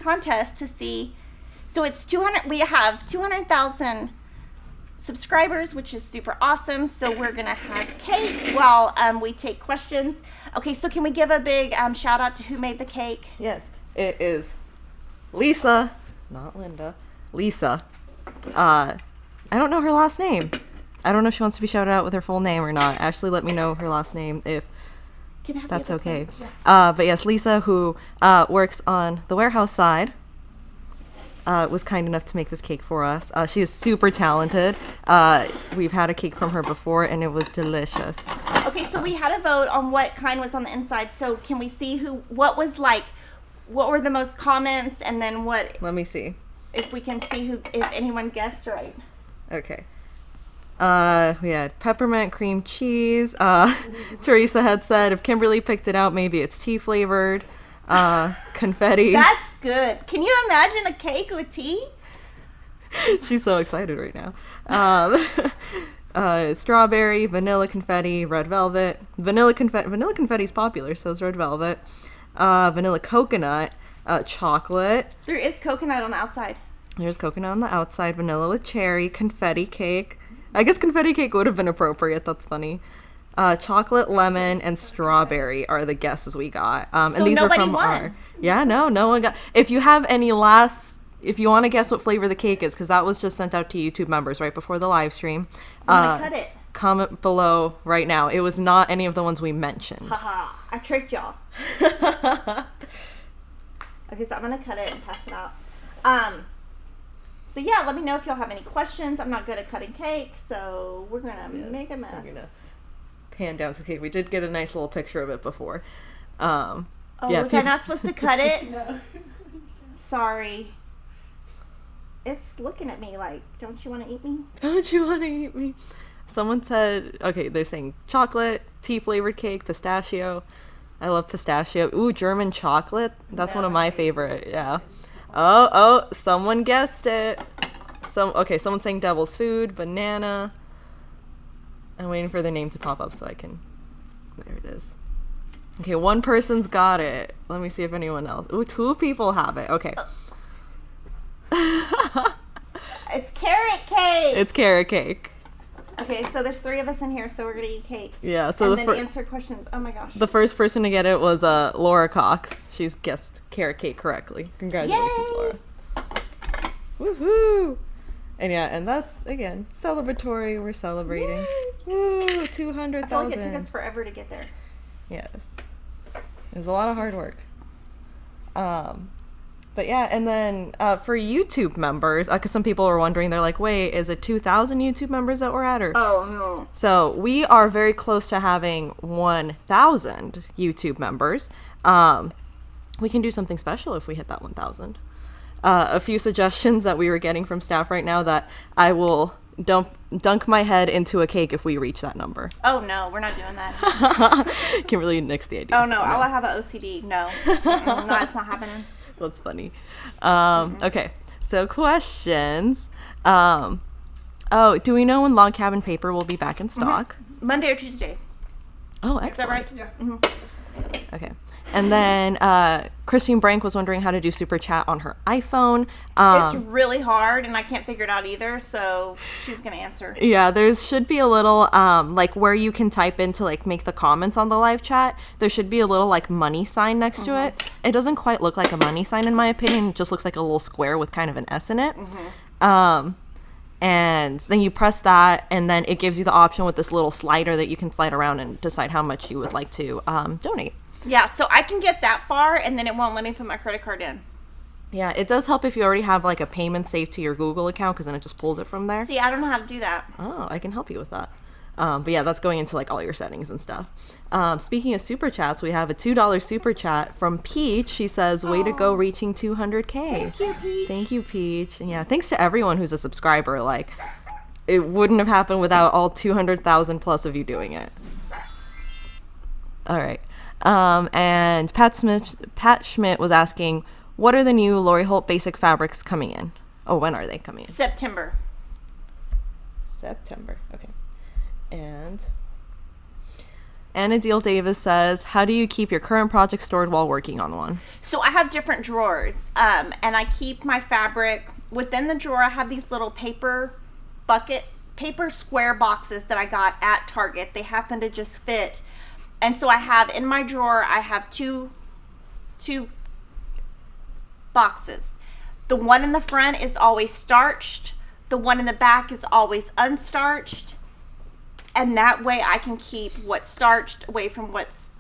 contest to see. So it's 200, we have 200,000 subscribers, which is super awesome. So we're gonna have cake while we take questions. Okay, so can we give a big shout out to who made the cake? Yes, it is Lisa, not Linda. Lisa. I don't know her last name. I don't know if she wants to be shouted out with her full name or not. Ashley, let me know her last name if that's okay. Yeah. But yes, Lisa, who works on the warehouse side, was kind enough to make this cake for us. She is super talented. We've had a cake from her before, and it was delicious. Okay, so we had a vote on what kind was on the inside. So can we see what were the most comments, and then what? Let me see. If we can see if anyone guessed right. Okay. We had peppermint cream cheese. Teresa had said if Kimberly picked it out, maybe it's tea flavored. Confetti. That's good. Can you imagine a cake with tea? She's so excited right now. Strawberry, vanilla confetti, red velvet. Vanilla confetti is popular, so is red velvet. Vanilla coconut, chocolate. There is coconut on the outside. There's coconut on the outside. Vanilla with cherry, confetti cake. I guess confetti cake would have been appropriate. That's funny. Chocolate, lemon, and strawberry are the guesses we got. And these are from won. No one got. If you have any if you want to guess what flavor the cake is, because that was just sent out to YouTube members right before the live stream. I'm gonna cut it. comment below right now. It was not any of the ones we mentioned. Haha, I tricked y'all. Okay, so I'm going to cut it and pass it out. So yeah, let me know if y'all have any questions. I'm not good at cutting cake, so we're going to make a mess. I'm going to pan down some cake. We did get a nice little picture of it before. Was I not supposed to cut it? No. Sorry. It's looking at me like, don't you want to eat me? Don't you want to eat me? Someone said, okay, they're saying chocolate, tea flavored cake, pistachio. I love pistachio. Ooh, German chocolate. That's one of my favorite. Yeah. Oh, someone guessed it. Someone's saying devil's food, banana. I'm waiting for their name to pop up so I can. There it is. Okay, one person's got it. Let me see if anyone else. Ooh, 2 people have it. Okay. It's carrot cake. It's carrot cake. Okay, so there's 3 of us in here, so we're gonna eat cake. Yeah. So and then answer questions. Oh my gosh. The first person to get it was Laura Cox. She's guessed carrot cake correctly. Congratulations, Yay! Laura. Woohoo! And that's again celebratory. We're celebrating. Woo! I feel 200,000. like it took us forever to get there. Yes. It was a lot of hard work. But yeah, and then for YouTube members, because some people are wondering, they're like, wait, is it 2,000 YouTube members that we're at? Or Oh, no. So we are very close to having 1,000 YouTube members. We can do something special if we hit that 1,000. A few suggestions that we were getting from staff right now that I will dunk my head into a cake if we reach that number. Oh, no, we're not doing that. Kimberly nixed the idea. Oh, no, I'll have an OCD. No. No, it's not happening. That's funny. Okay, so questions. Do we know when log cabin paper will be back in stock? Monday or Tuesday. Oh, Is that excellent. right? Yeah. Mm-hmm. Okay. And then Christine Brank was wondering how to do super chat on her iPhone. It's really hard, and I can't figure it out either, so she's going to answer. Yeah, there should be a little, like, where you can type in to, like, make the comments on the live chat. There should be a little, like, money sign next to it. It doesn't quite look like a money sign, in my opinion. It just looks like a little square with kind of an S in it. And then you press that, and then it gives you the option with this little slider that you can slide around and decide how much you would like to donate. Yeah, so I can get that far, and then it won't let me put my credit card in. Yeah, it does help if you already have, like, a payment saved to your Google account, because then it just pulls it from there. See, I don't know how to do that. Oh, I can help you with that. But yeah, that's going into, like, all your settings and stuff. Speaking of super chats, we have a $2 super chat from Peach. She says, way to go reaching 200K. Thank you, Peach. Thank you, Peach. And yeah, thanks to everyone who's a subscriber. Like, it wouldn't have happened without all 200,000 plus of you doing it. All right. And Pat Schmidt was asking, what are the new Lori Holt basic fabrics coming in? Oh, when are they coming in? September. Okay. And Anna Deal Davis says, how do you keep your current project stored while working on one? So I have different drawers, and I keep my fabric within the drawer. I have these little paper square boxes that I got at Target. They happen to just fit. And so I have in my drawer, I have two boxes. The one in the front is always starched. The one in the back is always unstarched. And that way I can keep what's starched away from what's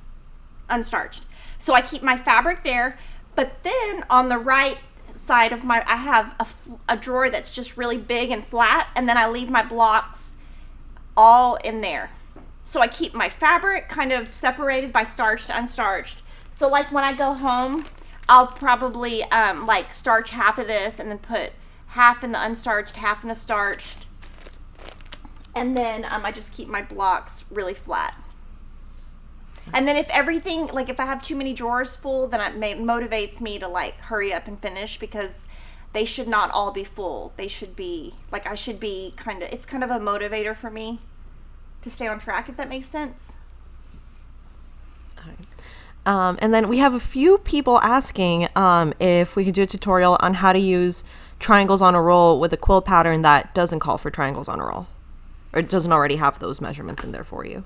unstarched. So I keep my fabric there, but then on the right side of I have a drawer that's just really big and flat, and then I leave my blocks all in there. So I keep my fabric kind of separated by starched to unstarched. So like when I go home, I'll probably like starch half of this and then put half in the unstarched, half in the starched. And then I just keep my blocks really flat. And then if everything, like if I have too many drawers full, then it motivates me to like hurry up and finish, because they should not all be full. They should be, like I should be it's kind of a motivator for me to stay on track, if that makes sense. And then we have a few people asking if we could do a tutorial on how to use triangles on a roll with a quilt pattern that doesn't call for triangles on a roll, or it doesn't already have those measurements in there for you.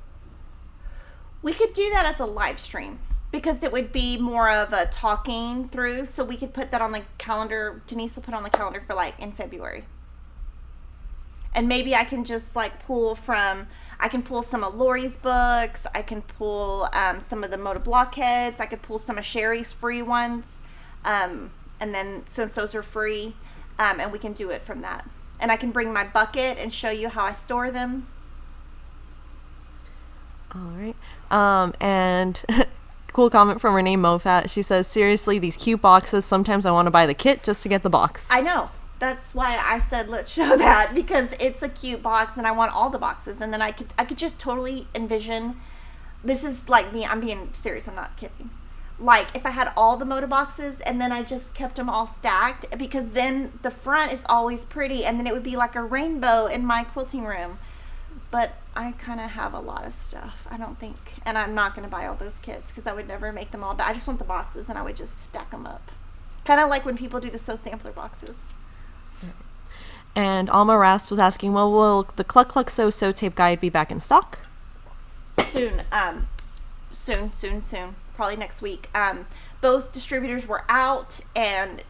We could do that as a live stream, because it would be more of a talking through, so we could put that on the calendar. Denise will put on the calendar for like in February. And maybe I can just like pull from, I can pull some of Lori's books. I can pull some of the Moda Blockheads. I could pull some of Sherri's free ones. And then since those are free, and we can do it from that. And I can bring my bucket and show you how I store them. All right. And cool comment from Renee Mofat. She says, seriously, these cute boxes, sometimes I want to buy the kit just to get the box. I know. That's why I said let's show that, because it's a cute box and I want all the boxes. And then I could just totally envision, this is like me, I'm being serious, I'm not kidding. Like if I had all the Moda boxes and then I just kept them all stacked, because then the front is always pretty and then it would be like a rainbow in my quilting room. But I kind of have a lot of stuff, I don't think, and I'm not going to buy all those kits because I would never make them all, but I just want the boxes and I would just stack them up. Kind of like when people do the Sew Sampler boxes. And Alma Rast was asking, well, will the Cluck Cluck Sew Sew Tape Guide be back in stock? Soon. Probably next week. Both distributors were out, and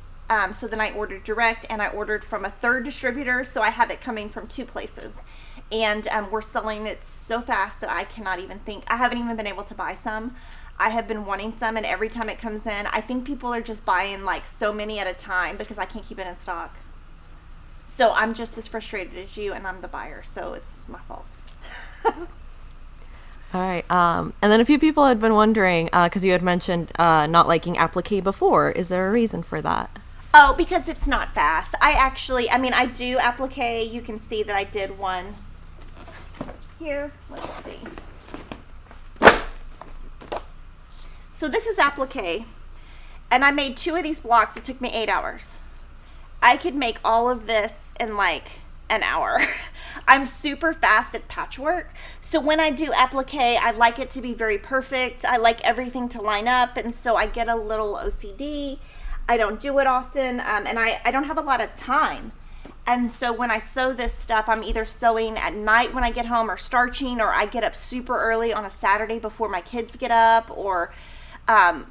so then I ordered direct, and I ordered from a third distributor, so I have it coming from 2 places. And we're selling it so fast that I cannot even think. I haven't even been able to buy some. I have been wanting some, and every time it comes in, I think people are just buying like so many at a time because I can't keep it in stock. So I'm just as frustrated as you, and I'm the buyer, so it's my fault. All right. And then a few people had been wondering, because you had mentioned not liking applique before. Is there a reason for that? Oh, because it's not fast. I do applique. You can see that I did one here. Let's see. So this is applique, and I made 2 of these blocks. It took me 8 hours. I could make all of this in like an hour. I'm super fast at patchwork, so when I do applique, I like it to be very perfect. I like everything to line up, and so I get a little OCD. I don't do it often, and I don't have a lot of time. And so when I sew this stuff, I'm either sewing at night when I get home, or starching, or I get up super early on a Saturday before my kids get up, or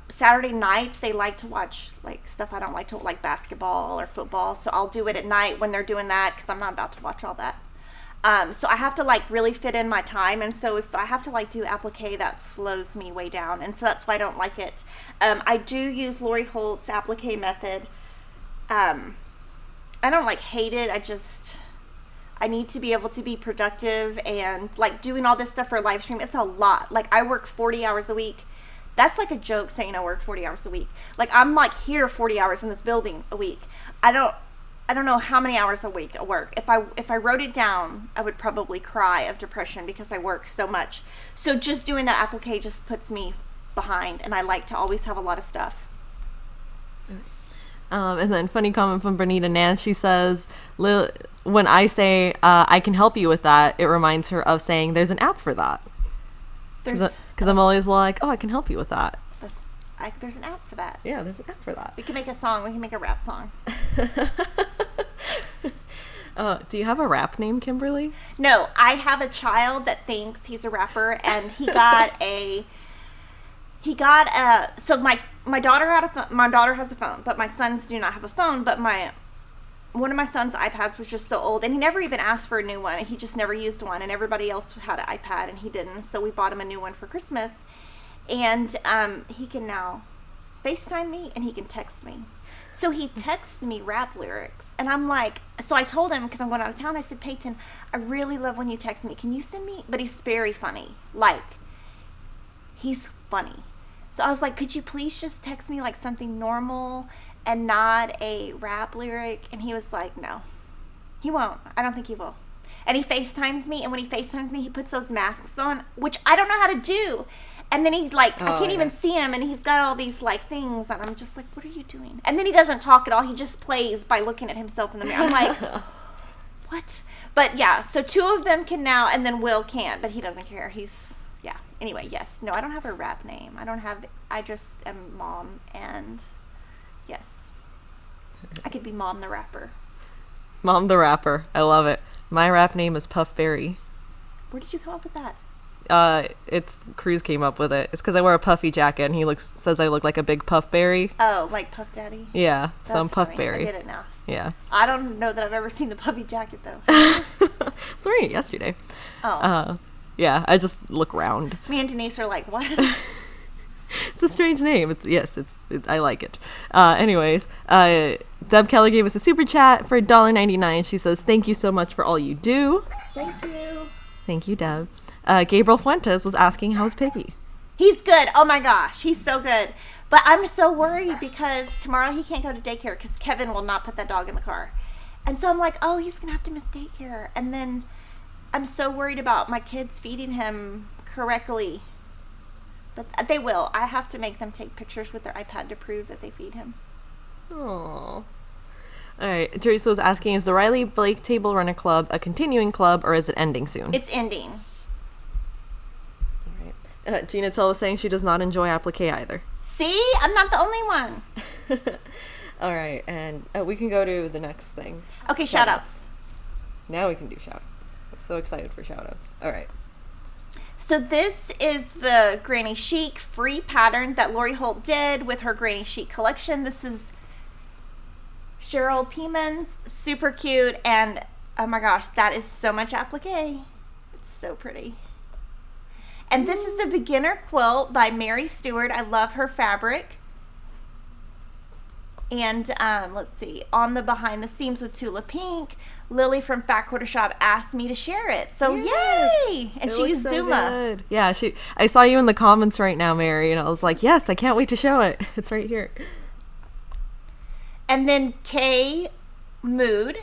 Saturday nights they like to watch like stuff I don't like to, like basketball or football, so I'll do it at night when they're doing that because I'm not about to watch all that. So I have to like really fit in my time, and so if I have to like do applique, that slows me way down, and so that's why I don't like it. I do use Lori Holt's applique method. I don't like hate it, I need to be able to be productive, and like doing all this stuff for a live stream, it's a lot. Like I work 40 hours a week. That's like a joke saying I work 40 hours a week. Like I'm like here 40 hours in this building a week. I don't know how many hours a week I work. If I wrote it down, I would probably cry of depression because I work so much. So just doing that applique just puts me behind, and I like to always have a lot of stuff. And then funny comment from Bernita Nance. She says, when I say I can help you with that, it reminds her of saying there's an app for that. Because I'm always like, oh, I can help you with that. There's an app for that. Yeah, there's an app for that. We can make a song. We can make a rap song. Do you have a rap name, Kimberly? No, I have a child that thinks he's a rapper, and he got so my daughter has a phone, but my sons do not have a phone. But one of my son's iPads was just so old, and he never even asked for a new one. He just never used one, and everybody else had an iPad and he didn't. So we bought him a new one for Christmas, and he can now FaceTime me and he can text me. So he texts me rap lyrics, and I'm like, so I told him, because I'm going out of town, I said, Peyton, I really love when you text me. Can you send me? But he's very funny. Like, he's funny. So I was like, could you please just text me like something normal and not a rap lyric? And he was like, no, he won't. I don't think he will. And he FaceTimes me, and when he FaceTimes me, he puts those masks on, which I don't know how to do. And then he's like, I can't even see him, and he's got all these like things, and I'm just like, what are you doing? And then he doesn't talk at all. He just plays by looking at himself in the mirror. I'm like, what? But yeah, so 2 of them can now, and then Will can't, but he doesn't care. Yeah. Anyway, yes. No, I don't have a rap name. I just am Mom, and yes. I could be Mom the Rapper. Mom the Rapper. I love it. My rap name is Puff Berry. Where did you come up with that? It's Cruz came up with it. It's because I wear a puffy jacket, and he says I look like a big Puff Berry. Oh, like Puff Daddy? Yeah, so I'm Puff Berry. I get it now. Yeah. I don't know that I've ever seen the puffy jacket, though. I was wearing it yesterday. Oh. Yeah, I just look round. Me and Denise are like, what? It's a strange name. I like it. Anyways, Deb Keller gave us a super chat for $1.99. She says, thank you so much for all you do. Thank you. Thank you, Deb. Gabriel Fuentes was asking, how's Piggy? He's good. Oh my gosh, he's so good. But I'm so worried because tomorrow he can't go to daycare because Kevin will not put that dog in the car. And so I'm like, oh, he's going to have to miss daycare. And then I'm so worried about my kids feeding him correctly. But they will. I have to make them take pictures with their iPad to prove that they feed him. Aww. All right. Teresa was asking, is the Riley Blake Table Runner Club a continuing club or is it ending soon? It's ending. All right. Gina Tell was saying she does not enjoy applique either. See? I'm not the only one. All right. And we can go to the next thing. Okay, shout-outs. Now we can do shout-outs. I'm so excited for shout-outs. All right. So this is the Granny Chic free pattern that Lori Holt did with her Granny Chic collection. This is Cheryl Peeman's, super cute, and oh my gosh, that is so much applique. It's so pretty. And this is the Beginner Quilt by Mary Stewart. I love her fabric. And let's see, on the behind the seams with Tula Pink, Lily from Fat Quarter Shop asked me to share it. So yes. Yay! And she used Zuma. Good. Yeah, I saw you in the comments right now, Mary, and I was like, yes, I can't wait to show it. It's right here. And then Kay Mood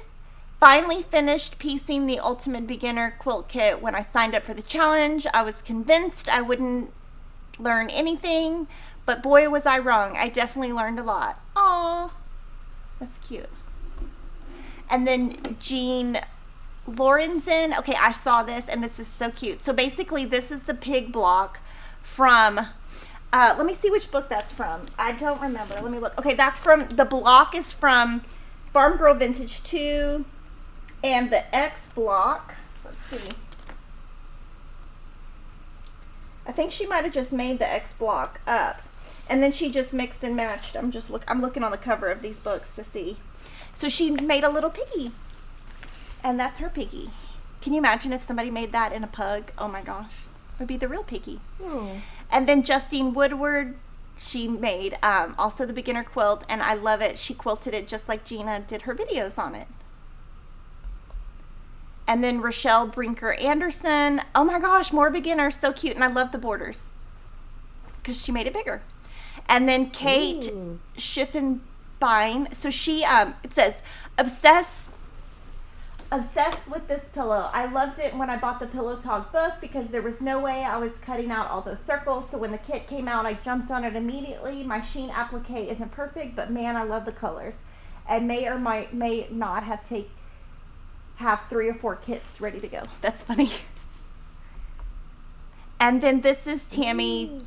finally finished piecing the Ultimate Beginner Quilt Kit. When I signed up for the challenge, I was convinced I wouldn't learn anything, but boy was I wrong. I definitely learned a lot. Aw, that's cute. And then Jean Lorenzen. Okay, I saw this and this is so cute. So basically this is the pig block from, let me see which book that's from. I don't remember. Let me look. Okay, that's from, the block is from Farm Girl Vintage 2 and the X block. Let's see. I think she might have just made the X block up. And then she just mixed and matched. I'm looking on the cover of these books to see. So she made a little piggy. And that's her piggy. Can you imagine if somebody made that in a pug? Oh my gosh. It would be the real piggy. Oh. And then Justine Woodward, she made also the beginner quilt, and I love it. She quilted it just like Gina did her videos on it. And then Rochelle Brinker Anderson. Oh my gosh, more beginners. So cute. And I love the borders because she made it bigger. And then Kate Schiffenbein. So she, it says, obsessed with this pillow. I loved it when I bought the Pillow Talk book because there was no way I was cutting out all those circles. So when the kit came out, I jumped on it immediately. My sheen applique isn't perfect, but man, I love the colors. And may or may not have 3 or 4 kits ready to go. That's funny. And then this is Tammy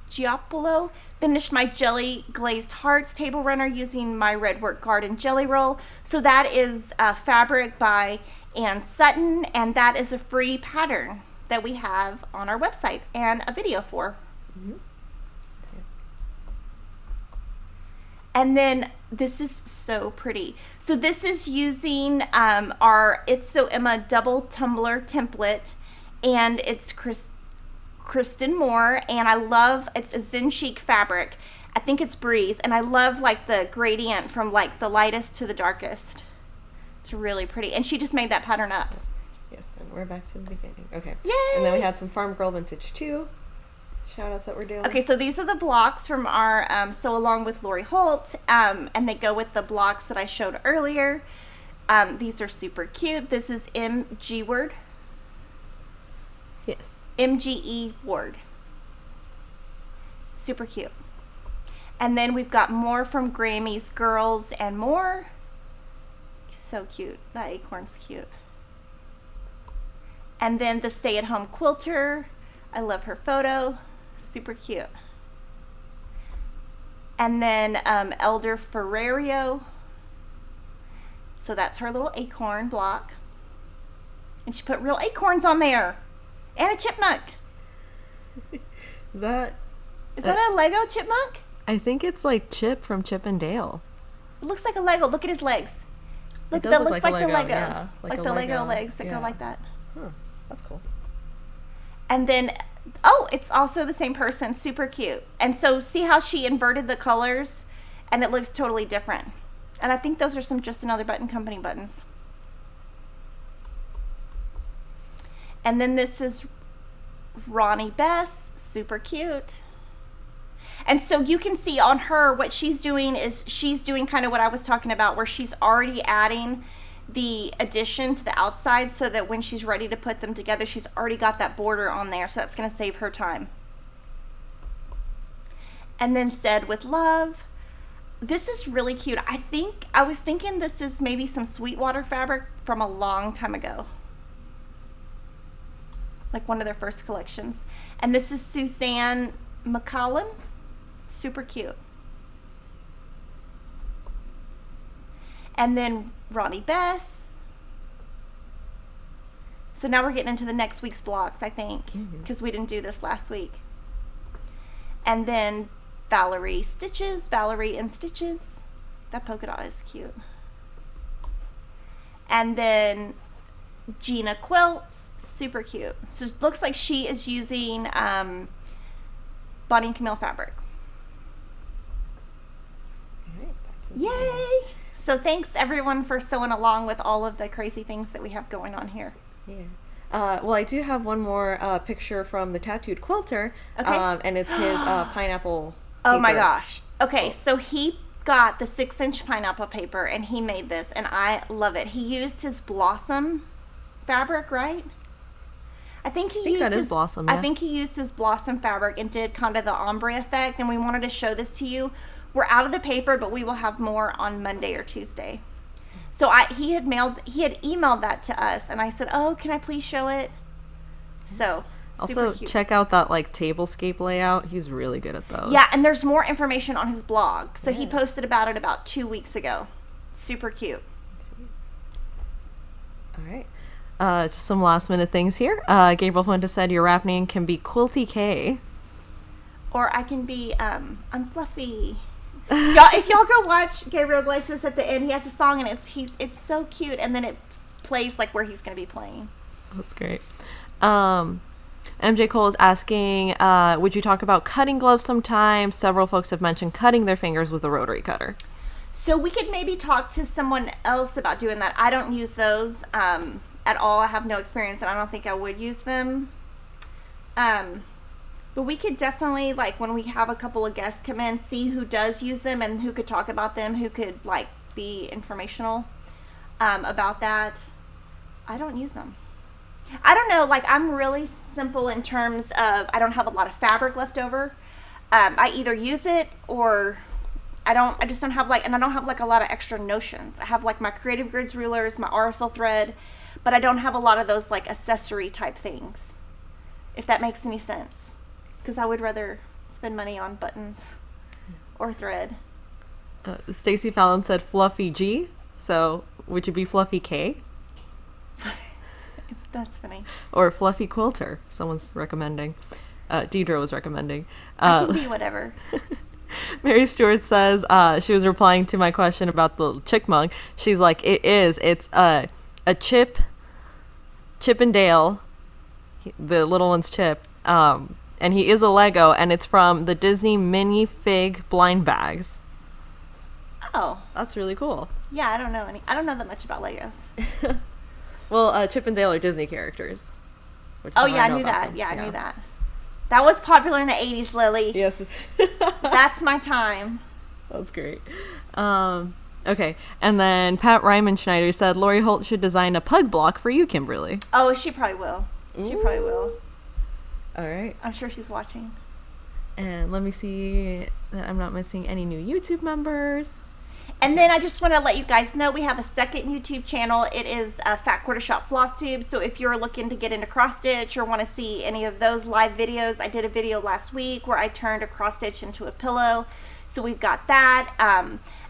Giappolo. Finished my jelly glazed hearts table runner using my Redwork Garden jelly roll. So that is fabric by Ann Sutton, and that is a free pattern that we have on our website and a video for. Mm-hmm. Yes. And then this is so pretty. So this is using our It's So Emma double tumbler template, and it's Kristen Moore, and I love, it's a Zen Chic fabric. I think it's Breeze, and I love like the gradient from like the lightest to the darkest. It's really pretty, and she just made that pattern up. Yes, and we're back to the beginning. Okay. Yay! And then we had some Farm Girl Vintage 2 shout outs that we're doing. Okay, so these are the blocks from our Sew Along with Lori Holt, and they go with the blocks that I showed earlier. These are super cute. This is MG Word. Yes. MGE Ward. Super cute. And then we've got more from Grammy's Girls and More. So cute. That acorn's cute. And then the Stay at Home Quilter. I love her photo. Super cute. And then Elder Ferrario. So that's her little acorn block. And she put real acorns on there. And a chipmunk. Is that a Lego chipmunk? I think it's like Chip from Chip and Dale. It looks like a Lego. Look at his legs. Look, that looks like the Lego. Yeah, like the Lego legs that go like that. Huh, that's cool. And then, oh, it's also the same person. Super cute. And so see how she inverted the colors and it looks totally different. And I think those are some Just Another Button Company buttons. And then this is Ronnie Bess, super cute. And so you can see on her, what she's doing is she's doing kind of what I was talking about, where she's already adding the addition to the outside so that when she's ready to put them together, she's already got that border on there. So that's going to save her time. And then Said with Love. This is really cute. I was thinking this is maybe some Sweetwater fabric from a long time ago. Like one of their first collections. And this is Suzanne McConnell. Super cute. And then Ronnie Bess. So now we're getting into the next week's blocks, I think, because we didn't do this last week. And then Valerie in Stitches. That polka dot is cute. And then Gina Quilts, super cute. So it looks like she is using Bonnie and Camille fabric. Yay! So thanks everyone for sewing along with all of the crazy things that we have going on here. Yeah. Well, I do have one more picture from the Tattooed Quilter, Okay. And it's his pineapple Oh my paper. gosh. Okay, so he got the 6-inch pineapple paper and he made this and I love it. He used his Blossom fabric, right? I think that is Blossom, yeah. I think he used his Blossom fabric and did kind of the ombre effect, and we wanted to show this to you. We're out of the paper, but we will have more on Monday or Tuesday. So he had emailed that to us, and I said, "Oh, can I please show it?" So also cute. Check out that like tablescape layout. He's really good at those. Yeah, and there's more information on his blog. So he posted about it about 2 weeks ago. Super cute. All right. Just some last minute things here. Gabriel Fuentes said your rap name can be Quilty K. Or I can be I'm Fluffy. If y'all go watch Gabriel Iglesias at the end, he has a song and it's so cute, and then it plays like where he's going to be playing. That's great. MJ Cole is asking, would you talk about cutting gloves sometime? Several folks have mentioned cutting their fingers with a rotary cutter. So we could maybe talk to someone else about doing that. I don't use those at all. I have no experience, and I don't think I would use them. But we could definitely, like, when we have a couple of guests come in, see who does use them and who could talk about them, who could, like, be informational about that. I don't use them. I don't know, like, I'm really simple in terms of I don't have a lot of fabric left over. I either use it or I just don't have, like, and I don't have, like, a lot of extra notions. I have, like, my Creative Grids rulers, my AuriFloss thread, but I don't have a lot of those, like, accessory type things, if that makes any sense. Because I would rather spend money on buttons or thread. Stacy Fallon said Fluffy G, so would you be Fluffy K? That's funny. Or Fluffy Quilter, someone's recommending. Deidre was recommending. I can be whatever. Mary Stewart says, she was replying to my question about the chickmunk. She's like, it's a Chip and Dale, the little one's Chip, and he is a Lego, and it's from the Disney Mini Fig blind bags. Oh, that's really cool. Yeah, I don't know that much about Legos. Well, Chip and Dale are Disney characters. Oh yeah, I knew that. Yeah, I knew that. That was popular in the 80s, Lily. Yes. That's my time. That's great. Okay, and then Pat Ryman Schneider said Lori Holt should design a pug block for you, Kimberly. Oh, she probably will. She probably will. All right. I'm sure she's watching. And let me see that I'm not missing any new YouTube members. And then I just want to let you guys know we have a second YouTube channel. It is Fat Quarter Shop Floss Tube. So if you're looking to get into cross stitch or want to see any of those live videos, I did a video last week where I turned a cross stitch into a pillow. So we've got that.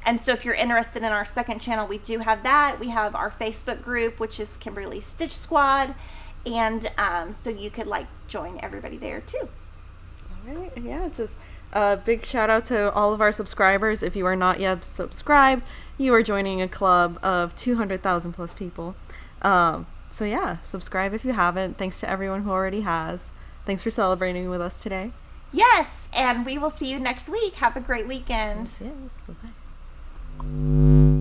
And so if you're interested in our second channel, we do have that. We have our Facebook group, which is Kimberly Stitch Squad. And so you could like join everybody there too. All right. Yeah, just a big shout out to all of our subscribers. If you are not yet subscribed, you are joining a club of 200,000 plus people. So yeah, subscribe if you haven't. Thanks to everyone who already has. Thanks for celebrating with us today. Yes, and we will see you next week. Have a great weekend. Yes. Bye-bye.